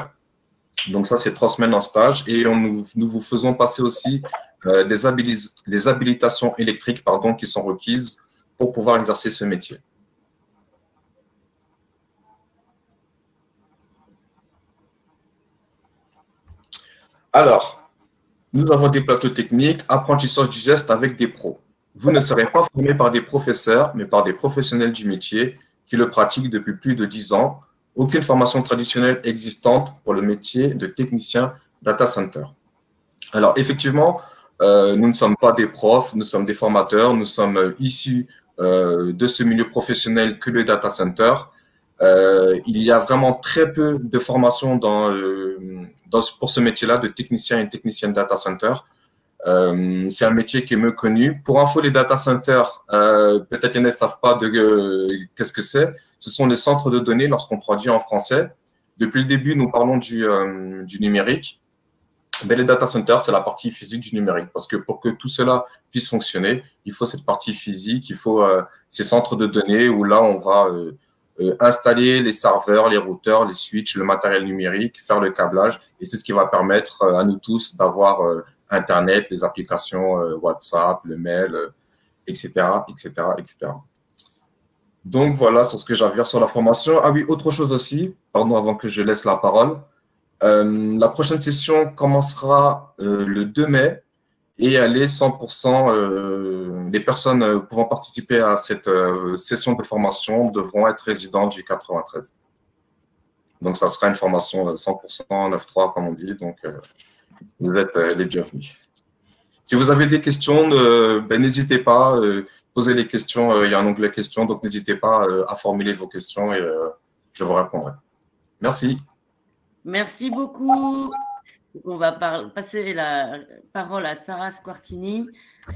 Donc ça, c'est 3 semaines en stage et nous vous faisons passer aussi des habilitations électriques qui sont requises pour pouvoir exercer ce métier. Alors, nous avons des plateaux techniques, apprentissage du geste avec des pros. Vous ne serez pas formé par des professeurs, mais par des professionnels du métier qui le pratiquent depuis plus de 10 ans. Aucune formation traditionnelle existante pour le métier de technicien data center. Alors, effectivement, nous ne sommes pas des profs, nous sommes des formateurs, nous sommes issus de ce milieu professionnel que le data center. Il y a vraiment très peu de formation pour ce métier-là de technicien et technicienne data center. C'est un métier qui est méconnu. Pour info, les data centers, peut-être qu'ils ne savent pas qu'est-ce que c'est. Ce sont des centres de données lorsqu'on traduit en français. Depuis le début, nous parlons du numérique. Mais les data centers, c'est la partie physique du numérique. Parce que pour que tout cela puisse fonctionner, il faut cette partie physique, il faut ces centres de données où là, on va installer les serveurs, les routeurs, les switches, le matériel numérique, faire le câblage. Et c'est ce qui va permettre à nous tous d'avoir Internet, les applications WhatsApp, le mail, etc., etc., etc. Donc, voilà sur ce que j'avais à dire sur la formation. Ah oui, autre chose aussi, pardon, avant que je laisse la parole. La prochaine session commencera le 2 mai et elle est 100%, les personnes pouvant participer à cette session de formation devront être résidents du 93. Donc, ça sera une formation 100% 9.3, comme on dit. Donc, vous êtes les bienvenus. Si vous avez des questions, n'hésitez pas, posez les questions. Il y a un onglet questions, donc n'hésitez pas à formuler vos questions et je vous répondrai. Merci. Merci beaucoup. On va passer la parole à Sarah Squartini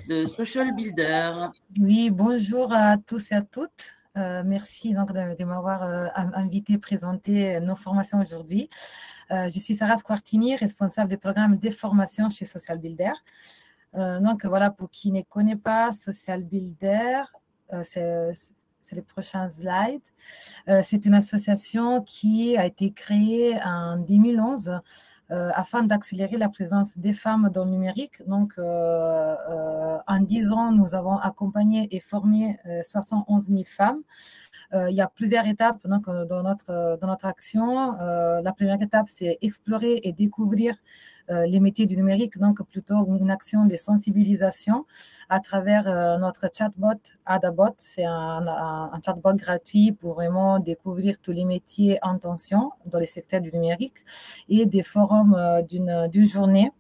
de Social Builder. Oui, bonjour à tous et à toutes. Merci donc de m'avoir invité à présenter nos formations aujourd'hui. Je suis Sarah Squartini, responsable des programmes de formation chez Social Builder. Donc voilà, pour qui ne connaît pas Social Builder, c'est le prochain slide. C'est une association qui a été créée en 2011 afin d'accélérer la présence des femmes dans le numérique. Donc, en 10 ans, nous avons accompagné et formé 71 000 femmes. Il y a plusieurs étapes donc, dans notre action. La première étape, c'est explorer et découvrir les métiers du numérique, donc plutôt une action de sensibilisation à travers notre chatbot Adabot. C'est un chatbot gratuit pour vraiment découvrir tous les métiers en tension dans les secteurs du numérique et des forums d'une journée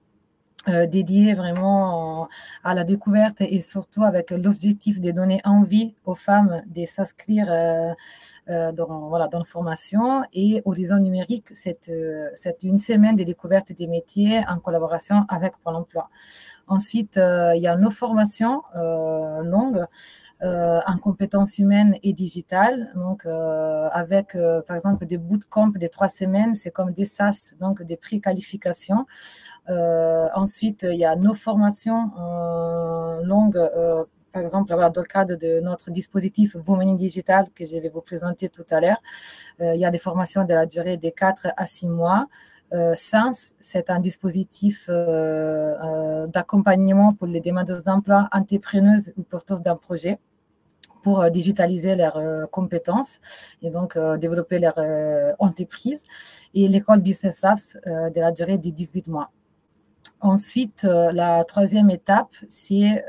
dédié vraiment à la découverte et surtout avec l'objectif de donner envie aux femmes de s'inscrire dans la formation. Et Horizon Numérique, c'est une semaine de découverte des métiers en collaboration avec Pôle emploi. Ensuite, il y a nos formations longues en compétences humaines et digitales, donc avec par exemple des bootcamps de 3 semaines, c'est comme des SAS, donc des préqualifications. Ensuite, il y a nos formations longues, par exemple, dans le cadre de notre dispositif Women in Digital que je vais vous présenter tout à l'heure. Il y a des formations de la durée de 4 à 6 mois. SENS, c'est un dispositif d'accompagnement pour les demandeuses d'emploi, entrepreneuses ou porteuses d'un projet pour digitaliser leurs compétences et donc développer leur entreprise. Et l'école Business Apps de la durée de 18 mois. Ensuite, la troisième étape, c'est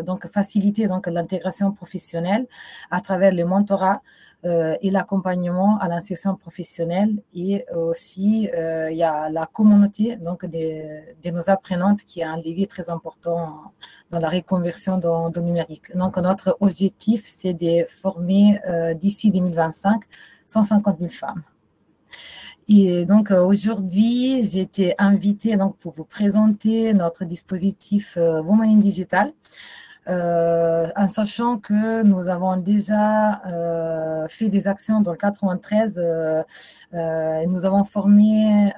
donc faciliter donc l'intégration professionnelle à travers le mentorat et l'accompagnement à l'insertion professionnelle. Et aussi, il y a la communauté donc de nos apprenantes qui est un levier très important dans la reconversion dans le numérique. Donc, notre objectif, c'est de former d'ici 2025 150 000 femmes. Et donc, aujourd'hui, j'ai été invitée donc, pour vous présenter notre dispositif Women in Digital, en sachant que nous avons déjà fait des actions dans le 93. Nous avons formé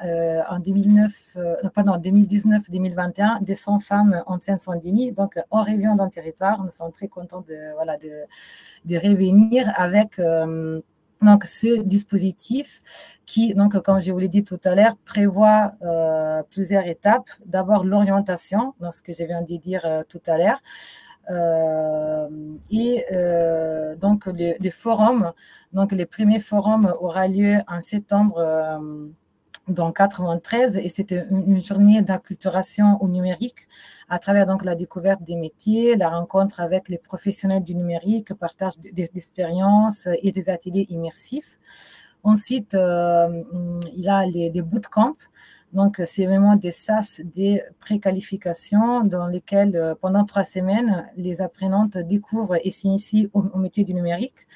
en 2019-2021 des 100 femmes en Seine-Saint-Denis. Donc, en revient dans le territoire, nous sommes très contents de revenir avec... donc, ce dispositif qui, donc, comme je vous l'ai dit tout à l'heure, prévoit plusieurs étapes. D'abord, l'orientation, dans ce que je viens de dire tout à l'heure. Donc, le forum, donc, le premier forum aura lieu en septembre dans 93 et c'était une journée d'acculturation au numérique à travers donc la découverte des métiers, la rencontre avec les professionnels du numérique, partage d'expériences et des ateliers immersifs. Ensuite, il y a des bootcamps. Donc, c'est vraiment des SAS, des préqualifications dans lesquelles, pendant 3 semaines, les apprenantes découvrent et s'initient au métier du numérique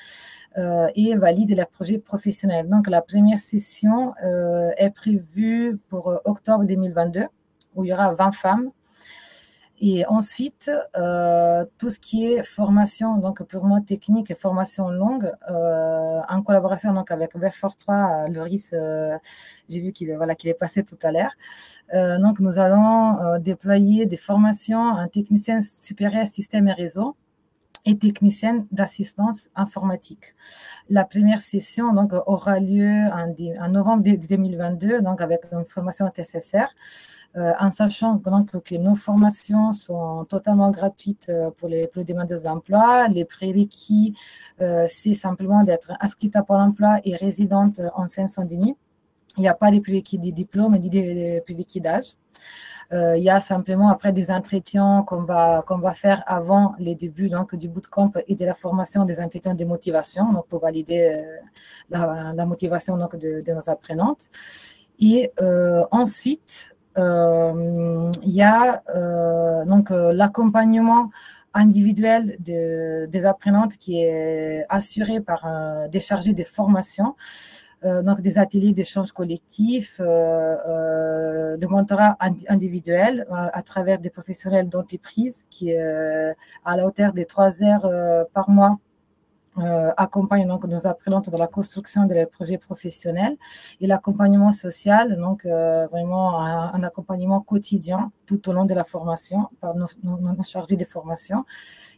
et valident leurs projets professionnels. Donc, la première session est prévue pour octobre 2022, où il y aura 20 femmes. Et ensuite, tout ce qui est formation, donc purement technique et formation longue, en collaboration donc, avec Webforce 3, Loris, j'ai vu qu'il est passé tout à l'heure. Donc, nous allons déployer des formations en technicien supérieur système et réseau et technicienne d'assistance informatique. La première session donc, aura lieu en novembre 2022, donc avec une formation TSSR, en sachant donc, que nos formations sont totalement gratuites pour les demandeuses d'emploi. Les prérequis, c'est simplement d'être inscrite à Pôle emploi et résidente en Seine-Saint-Denis. Il n'y a pas de prérequis de diplôme ni de prérequis d'âge. Il y a simplement après des entretiens qu'on va faire avant les débuts donc, du bootcamp et de la formation des entretiens de motivation donc, pour valider la motivation donc, de nos apprenantes. Et ensuite, il y a donc l'accompagnement individuel des apprenantes qui est assuré par des chargés de formation. Donc des ateliers d'échange collectif, de mentorat individuel à travers des professionnels d'entreprise qui, à la hauteur de 3 heures par mois, accompagnent donc nos apprenantes dans la construction de leurs projets professionnels et l'accompagnement social, donc vraiment un accompagnement quotidien tout au long de la formation par nos chargés de formation.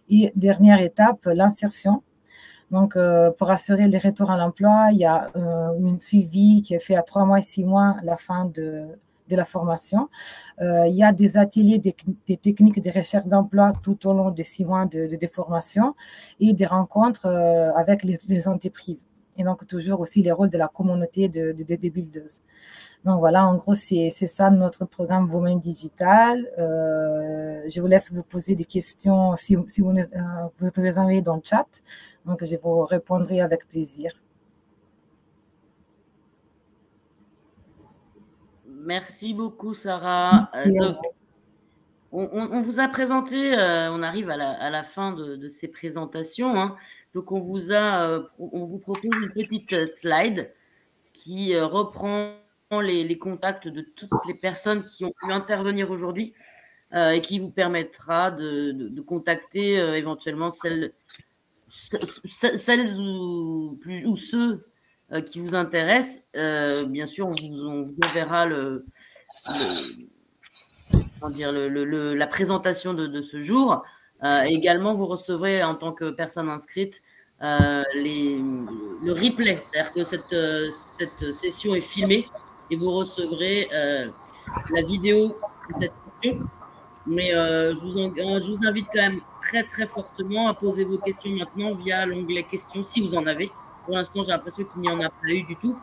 Et dernière étape, l'insertion. Donc, pour assurer les retours à l'emploi, il y a un suivi qui est fait à 3 mois et 6 mois à la fin de la formation. Il y a des ateliers, des techniques de recherche d'emploi tout au long de 6 mois de formation et des rencontres avec les entreprises. Et donc, toujours aussi les rôles de la communauté des builders. Donc, voilà, en gros, c'est ça notre programme Women Digital. Je vous laisse vous poser des questions si vous les envoyez dans le chat. Donc, je vous répondrai avec plaisir. Merci beaucoup, Sarah. Donc, on vous a présenté, on arrive à la fin de ces présentations. Hein. Donc, on vous propose une petite slide qui reprend les contacts de toutes les personnes qui ont pu intervenir aujourd'hui. et qui vous permettra de contacter éventuellement celles ou ceux qui vous intéressent. Bien sûr, on vous enverra la présentation de ce jour. Également, vous recevrez en tant que personne inscrite le replay, c'est-à-dire que cette session est filmée et vous recevrez la vidéo de cette session. Mais je vous invite quand même très très fortement à poser vos questions maintenant via l'onglet questions si vous en avez. Pour l'instant, j'ai l'impression qu'il n'y en a pas eu du tout.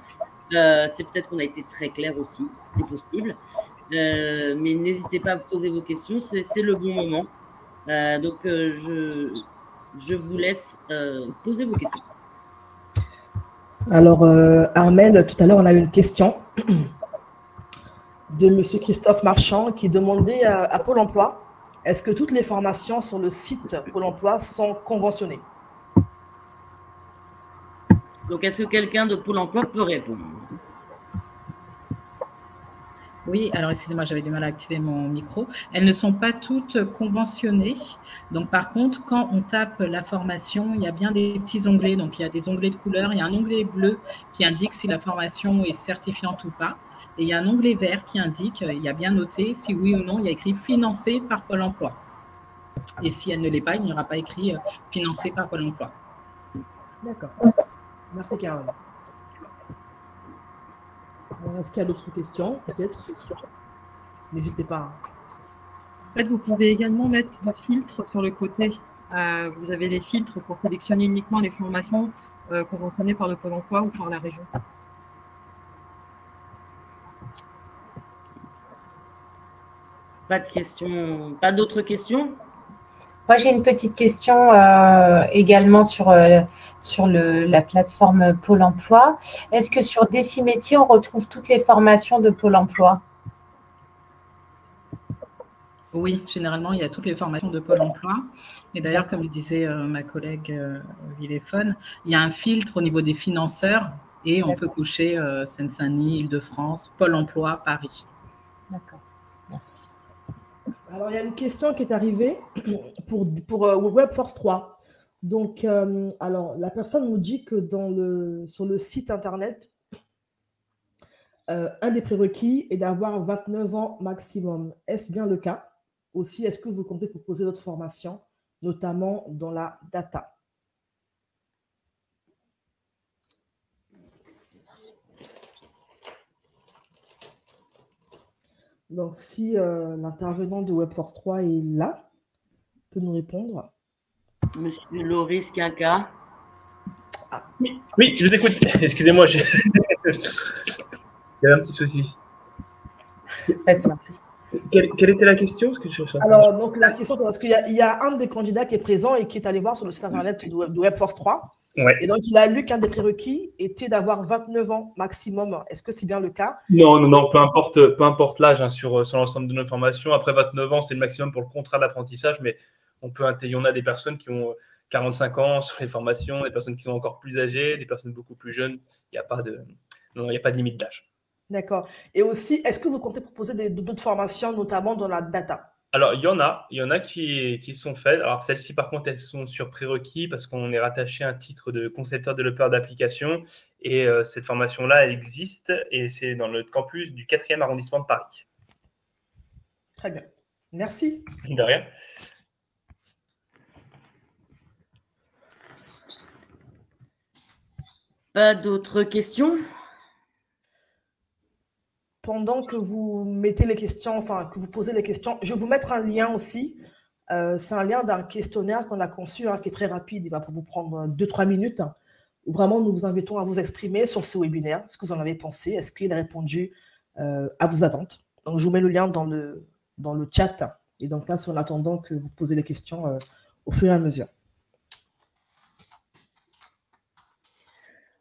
C'est peut-être qu'on a été très clair aussi, c'est possible. Mais n'hésitez pas à poser vos questions, c'est le bon moment. Donc, je vous laisse poser vos questions. Alors, Armel, tout à l'heure, on a eu une question de M. Christophe Marchand qui demandait à Pôle emploi, est-ce que toutes les formations sur le site Pôle emploi sont conventionnées? Donc, est-ce que quelqu'un de Pôle emploi peut répondre? Oui, alors excusez-moi, j'avais du mal à activer mon micro. Elles ne sont pas toutes conventionnées. Donc, par contre, quand on tape la formation, il y a bien des petits onglets. Donc, il y a des onglets de couleur. Il y a un onglet bleu qui indique si la formation est certifiante ou pas. Et il y a un onglet vert qui indique, il y a bien noté, si oui ou non, il y a écrit « Financé par Pôle emploi ». Et si elle ne l'est pas, il n'y aura pas écrit « Financé par Pôle emploi ». D'accord. Merci, Caroline. Est-ce qu'il y a d'autres questions, peut-être? N'hésitez pas. En fait, vous pouvez également mettre des filtres sur le côté. Vous avez les filtres pour sélectionner uniquement les formations conventionnées par le Pôle emploi ou par la région. Pas de questions, pas d'autres questions? Moi, j'ai une petite question également sur la plateforme Pôle emploi. Est-ce que sur Défi Métier, on retrouve toutes les formations de Pôle emploi? Oui, généralement, il y a toutes les formations de Pôle emploi. Et d'ailleurs, comme le disait ma collègue Viléphone, il y a un filtre au niveau des financeurs et on peut cocher Seine-Saint-Denis, Île-de-France, Pôle emploi, Paris. D'accord, merci. Alors, il y a une question qui est arrivée pour WebForce 3. Donc, alors, la personne nous dit que sur le site Internet, un des prérequis est d'avoir 29 ans maximum. Est-ce bien le cas? Aussi, est-ce que vous comptez proposer d'autres formations, notamment dans la data? Donc, si l'intervenant de WebForce 3 est là, peut nous répondre. Monsieur Loris Quinca. Ah. Oui, je vous écoute. Excusez-moi, il y avait un petit souci. Merci. Quelle était la question? Alors, donc, la question, c'est parce qu'il y a un des candidats qui est présent et qui est allé voir sur le site internet de WebForce 3. Ouais. Et donc, il a lu qu'un des prérequis était d'avoir 29 ans maximum. Est-ce que c'est bien le cas? Non, peu importe l'âge sur l'ensemble de nos formations. Après 29 ans, c'est le maximum pour le contrat d'apprentissage, mais on a des personnes qui ont 45 ans sur les formations, des personnes qui sont encore plus âgées, des personnes beaucoup plus jeunes. Il n'y a pas de limite d'âge. D'accord. Et aussi, est-ce que vous comptez proposer d'autres formations, notamment dans la data? Alors, il y en a qui sont faites. Alors, celles-ci, par contre, elles sont sur prérequis parce qu'on est rattaché à un titre de concepteur développeur d'application. Et cette formation-là, elle existe et c'est dans le campus du 4e arrondissement de Paris. Très bien. Merci. De rien. Pas d'autres questions? Pendant que vous mettez les questions, enfin, que vous posez les questions, je vais vous mettre un lien aussi. C'est un lien d'un questionnaire qu'on a conçu, qui est très rapide. Il va vous prendre 2-3 minutes. Où vraiment, nous vous invitons à vous exprimer sur ce webinaire. Ce que vous en avez pensé. Est-ce qu'il a répondu à vos attentes? Donc, je vous mets le lien dans le chat. Et donc là, c'est en attendant que vous posez les questions au fur et à mesure.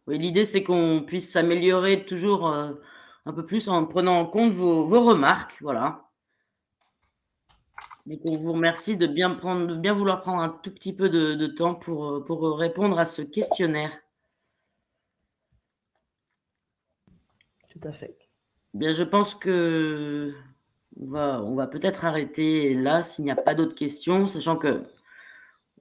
Oui, l'idée, c'est qu'on puisse s'améliorer toujours un peu plus en prenant en compte vos remarques. Voilà. Donc, on vous remercie de bien vouloir prendre un tout petit peu de temps pour répondre à ce questionnaire. Tout à fait. Bien, je pense que on va peut-être arrêter là s'il n'y a pas d'autres questions, sachant que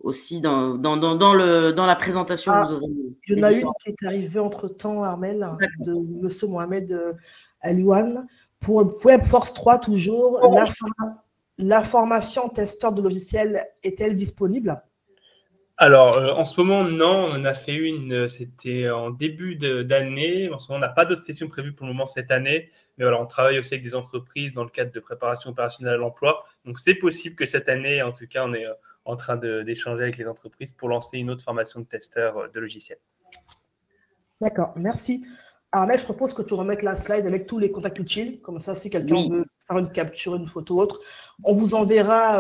aussi dans la présentation, vous aurez il y en a une qui est arrivée entre-temps, Armel, de M. Mohamed Alouane. Pour WebForce 3, toujours, la formation testeur de logiciel est-elle disponible? Alors, en ce moment, non. On en a fait une, c'était en début d'année. En ce moment, on n'a pas d'autres sessions prévues pour le moment cette année. Mais voilà, on travaille aussi avec des entreprises dans le cadre de préparation opérationnelle à l'emploi. Donc, c'est possible que cette année, en tout cas, on est en train d'échanger avec les entreprises pour lancer une autre formation de testeur de logiciels. D'accord, merci. Armel, je propose que tu remettes la slide avec tous les contacts utiles. Comme ça, si quelqu'un veut faire une capture, une photo ou autre, on vous enverra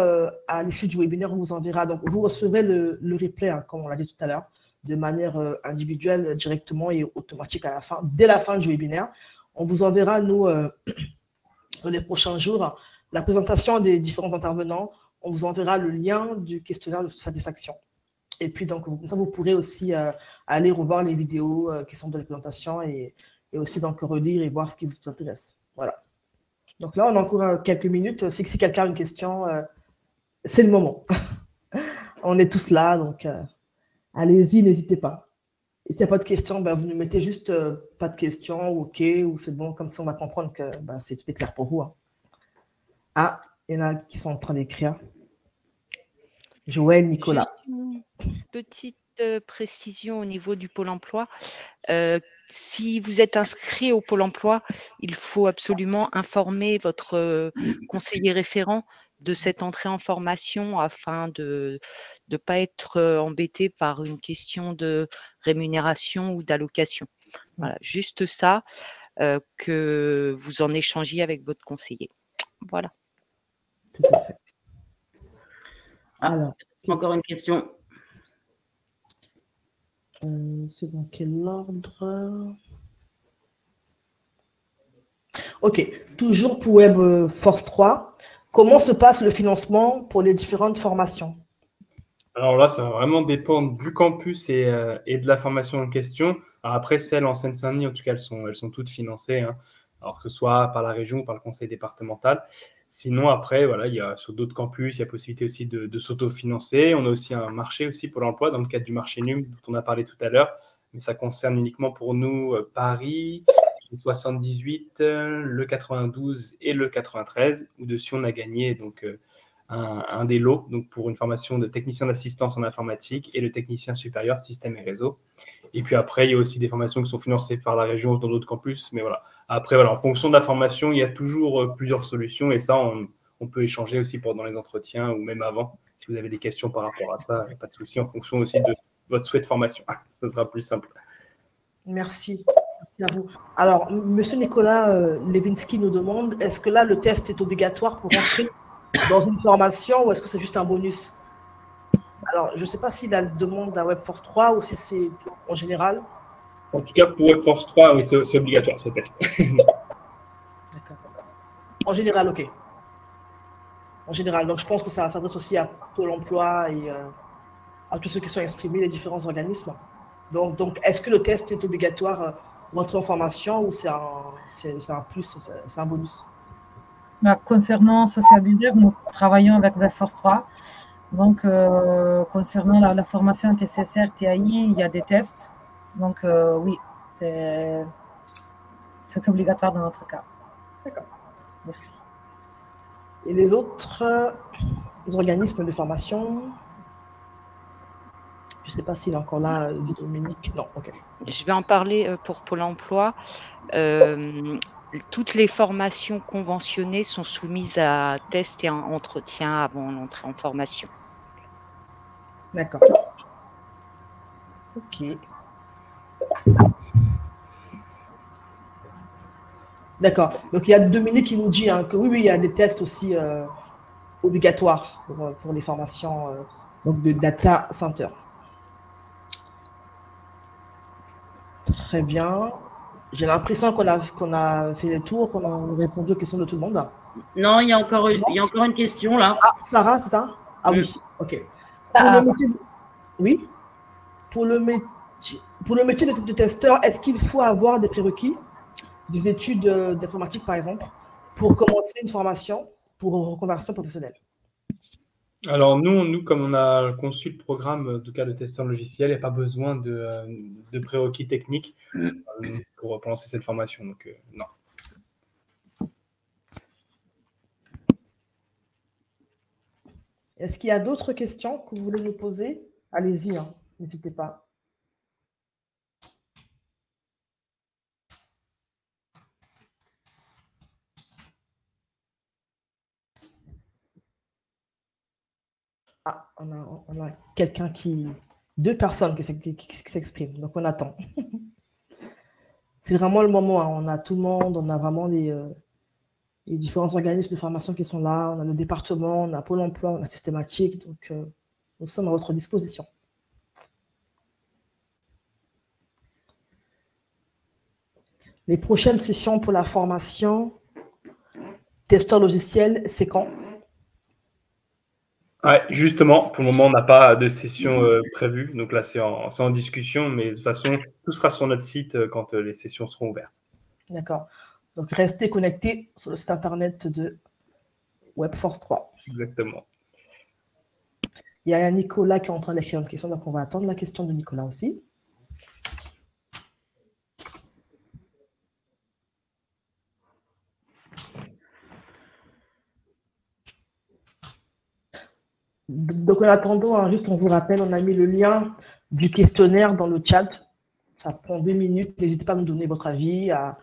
à l'issue du webinaire, on vous enverra. Donc, vous recevrez le replay, hein, comme on l'a dit tout à l'heure, de manière individuelle, directement et automatique à la fin, dès la fin du webinaire. On vous enverra, nous, dans les prochains jours, la présentation des différents intervenants. On vous enverra le lien du questionnaire de satisfaction. Et puis, donc, comme ça, vous pourrez aussi aller revoir les vidéos qui sont dans les présentations et aussi donc relire et voir ce qui vous intéresse. Voilà. Donc là, on a encore quelques minutes. Si quelqu'un a une question, c'est le moment. On est tous là, donc allez-y, n'hésitez pas. Et s'il n'y a pas de questions, ben, vous nous mettez juste pas de questions, ou OK, ou c'est bon, comme ça on va comprendre que ben, tout est clair pour vous. Hein. Ah, il y en a qui sont en train d'écrire. Joël, Nicolas. Petite précision au niveau du Pôle emploi. Si vous êtes inscrit au Pôle emploi, il faut absolument informer votre conseiller référent de cette entrée en formation afin de ne pas être embêté par une question de rémunération ou d'allocation. Voilà, juste ça, que vous en échangiez avec votre conseiller. Voilà. Tout à fait. Alors, encore une question. C'est dans quel ordre? OK. Toujours pour WebForce 3, comment se passe le financement pour les différentes formations? Alors là, ça va vraiment dépendre du campus et de la formation en question. Alors après, celles en Seine-Saint-Denis, en tout cas, elles sont toutes financées, hein. Alors que ce soit par la région ou par le conseil départemental. Sinon, après, voilà, il y a sur d'autres campus, il y a possibilité aussi de s'autofinancer. On a aussi un marché aussi pour l'emploi dans le cadre du marché NUM dont on a parlé tout à l'heure. Mais ça concerne uniquement pour nous Paris, le 78, le 92 et le 93, où dessus on a gagné donc, un des lots donc pour une formation de technicien d'assistance en informatique et le technicien supérieur système et réseau. Et puis après, il y a aussi des formations qui sont financées par la région dans d'autres campus. Mais voilà. Après, voilà, en fonction de la formation, il y a toujours plusieurs solutions. Et ça, on peut échanger aussi pendant les entretiens ou même avant. Si vous avez des questions par rapport à ça, il n'y a pas de souci, en fonction aussi de votre souhait de formation. Ça sera plus simple. Merci. Merci à vous. Alors, M. Nicolas Levinsky nous demande, est-ce que là, le test est obligatoire pour entrer dans une formation ou est-ce que c'est juste un bonus? Alors, je ne sais pas s'il la demande à WebForce 3 ou si c'est en général. En tout cas, pour WebForce 3, oui, c'est obligatoire ce test. D'accord. En général, OK. En général, donc je pense que ça s'adresse aussi à Pôle emploi et à tous ceux qui sont exprimés, les différents organismes. Donc est-ce que le test est obligatoire pour entrer en formation ou c'est un plus, c'est un bonus? Concernant Social Builder, nous travaillons avec WebForce 3. Donc, concernant la formation TCSR, TAI, il y a des tests. Donc, oui, c'est obligatoire dans notre cas. D'accord. Merci. Et les autres organismes de formation? Je ne sais pas s'il est encore là, Dominique. Non, OK. Je vais en parler pour Pôle emploi. Toutes les formations conventionnées sont soumises à test et à entretien avant l'entrée en formation. D'accord. OK. D'accord. Donc, il y a Dominique qui nous dit hein, que oui, il y a des tests aussi obligatoires pour les formations donc de data center. Très bien. J'ai l'impression qu'on a fait le tour, qu'on a répondu aux questions de tout le monde. Non, il y a encore une question là. Ah, Sarah, c'est ça? Ah oui, OK. Oui. Pour le métier de testeur, est-ce qu'il faut avoir des prérequis, des études d'informatique par exemple, pour commencer une formation pour reconversion professionnelle? Alors nous, comme on a conçu le programme en tout cas de testeur logiciel, il n'y a pas besoin de prérequis techniques pour lancer cette formation. Donc non. Est-ce qu'il y a d'autres questions que vous voulez nous poser? Allez-y, hein, n'hésitez pas. Ah, on a quelqu'un deux personnes qui s'expriment, donc on attend. C'est vraiment le moment, hein. On a tout le monde, on a vraiment les différents organismes de formation qui sont là, on a le département, on a Pôle emploi, on a Systématique, donc nous sommes à votre disposition. Les prochaines sessions pour la formation testeur logiciel, c'est quand? Ouais, justement, pour le moment, on n'a pas de session prévue. Donc là, c'est en discussion, mais de toute façon, tout sera sur notre site quand les sessions seront ouvertes. D'accord. Donc, restez connectés sur le site internet de WebForce 3. Exactement. Il y a Nicolas qui est en train d'écrire une question, donc on va attendre la question de Nicolas aussi. Donc, en attendant, hein, juste on vous rappelle, on a mis le lien du questionnaire dans le chat. Ça prend 2 minutes. N'hésitez pas à nous donner votre avis, à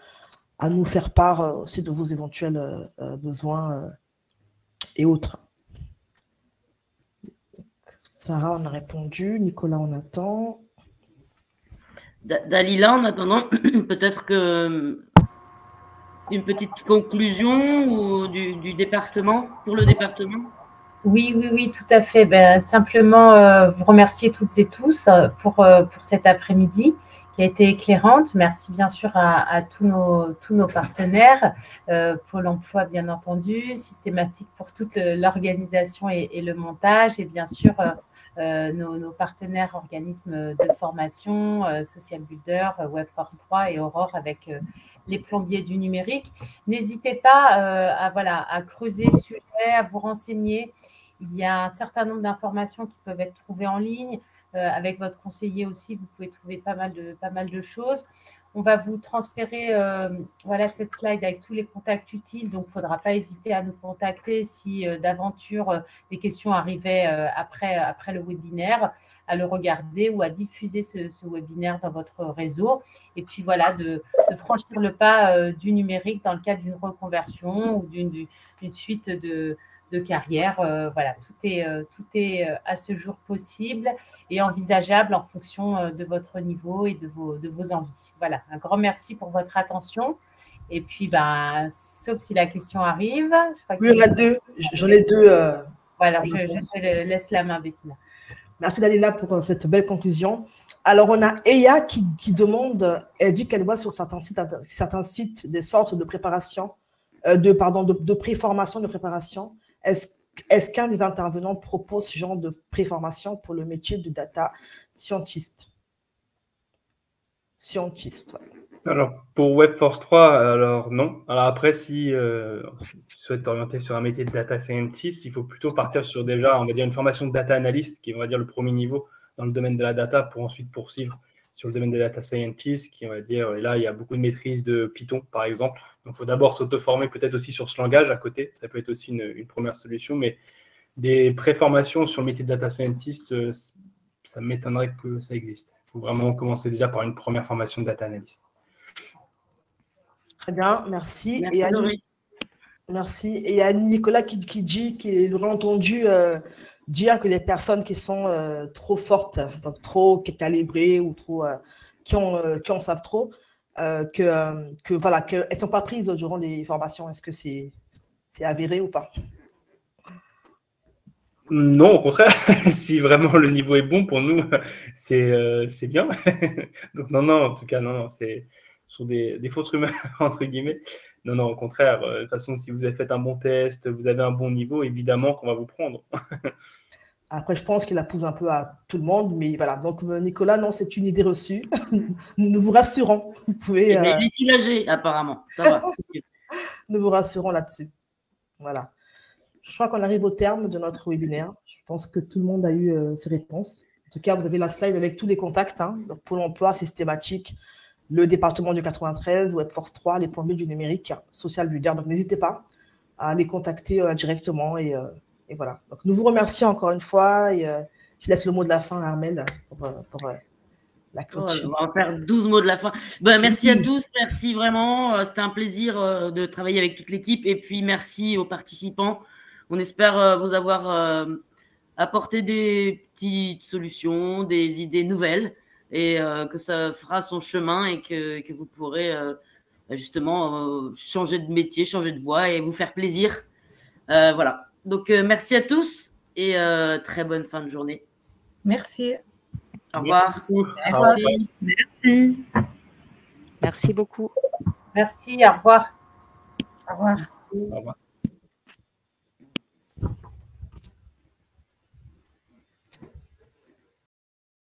nous faire part aussi de vos éventuels besoins et autres. Sarah, on a répondu. Nicolas, on attend. Dalila, en attendant, peut-être que une petite conclusion ou du département, pour le département? Oui, tout à fait. Simplement, vous remercier toutes et tous pour cet après-midi qui a été éclairante. Merci bien sûr à tous nos partenaires, Pôle emploi bien entendu, Systématique pour toute l'organisation et le montage, et bien sûr nos partenaires organismes de formation, Social Builder, WebForce 3 et Aurore avec les plombiers du numérique. N'hésitez pas à creuser le sujet, à vous renseigner. Il y a un certain nombre d'informations qui peuvent être trouvées en ligne. Avec votre conseiller aussi, vous pouvez trouver pas mal de choses. On va vous transférer cette slide avec tous les contacts utiles. Donc, il ne faudra pas hésiter à nous contacter si d'aventure des questions arrivaient après le webinaire, à le regarder ou à diffuser ce webinaire dans votre réseau. Et puis, de franchir le pas du numérique dans le cadre d'une reconversion ou d'une suite de carrière. Tout est à ce jour possible et envisageable en fonction de votre niveau et de vos envies. Voilà, un grand merci pour votre attention. Et puis, sauf si la question arrive. Je crois oui, il y en a deux. J'en ai deux. Voilà, je te laisse la main, Bettina. Merci Dalila pour cette belle conclusion. Alors, on a Eya qui demande, elle dit qu'elle voit sur certains sites des sortes de préparation, de pré-formation, de préparation. Est-ce qu'un des intervenants propose ce genre de pré-formation pour le métier de data scientist? Alors, pour WebForce 3, alors non. Alors après, si tu souhaites t'orienter sur un métier de data scientist, il faut plutôt partir sur déjà, on va dire, une formation de data analyst, qui est, on va dire, le premier niveau dans le domaine de la data, pour ensuite poursuivre sur le domaine de data scientist, qui, on va dire, et là, il y a beaucoup de maîtrise de Python, par exemple. Donc, il faut d'abord s'auto-former peut-être aussi sur ce langage à côté. Ça peut être aussi une première solution, mais des pré-formations sur le métier de data scientist, ça m'étonnerait que ça existe. Il faut vraiment commencer déjà par une première formation de data analyst. Très bien, merci. Merci. Et il y a Nicolas qui dit qu'il aurait entendu dire que les personnes qui sont trop fortes, donc trop calibrées ou trop, qui en savent trop, qu'elles ne sont pas prises durant les formations. Est-ce que c'est avéré ou pas? Non, au contraire, si vraiment le niveau est bon pour nous, c'est bien. Donc non, en tout cas, non, c'est sur des fausses rumeurs, entre guillemets. Non, au contraire, de toute façon, si vous avez fait un bon test, vous avez un bon niveau, évidemment qu'on va vous prendre. Après, je pense qu'il la pousse un peu à tout le monde, mais voilà. Donc, Nicolas, non, c'est une idée reçue. Nous vous rassurons. Vous pouvez. Mais il est soulagé, apparemment. Ça va. Nous vous rassurons là-dessus. Voilà. Je crois qu'on arrive au terme de notre webinaire. Je pense que tout le monde a eu ses réponses. En tout cas, vous avez la slide avec tous les contacts. Hein, donc Pôle emploi, systématique, le département du 93, Webforce 3, les plombiers du numérique, Social Builder. Donc n'hésitez pas à les contacter directement. Et voilà. Donc nous vous remercions encore une fois. Et je laisse le mot de la fin à Armelle pour la clôture. On va faire 12 mots de la fin. Merci à tous. Merci vraiment. C'était un plaisir de travailler avec toute l'équipe. Et puis merci aux participants. On espère vous avoir apporté des petites solutions, des idées nouvelles et que ça fera son chemin et que vous pourrez justement changer de métier, changer de voie et vous faire plaisir. Voilà. Donc, merci à tous et très bonne fin de journée. Merci. Au revoir. Merci. Merci beaucoup. Merci, au revoir. Au revoir. Au revoir.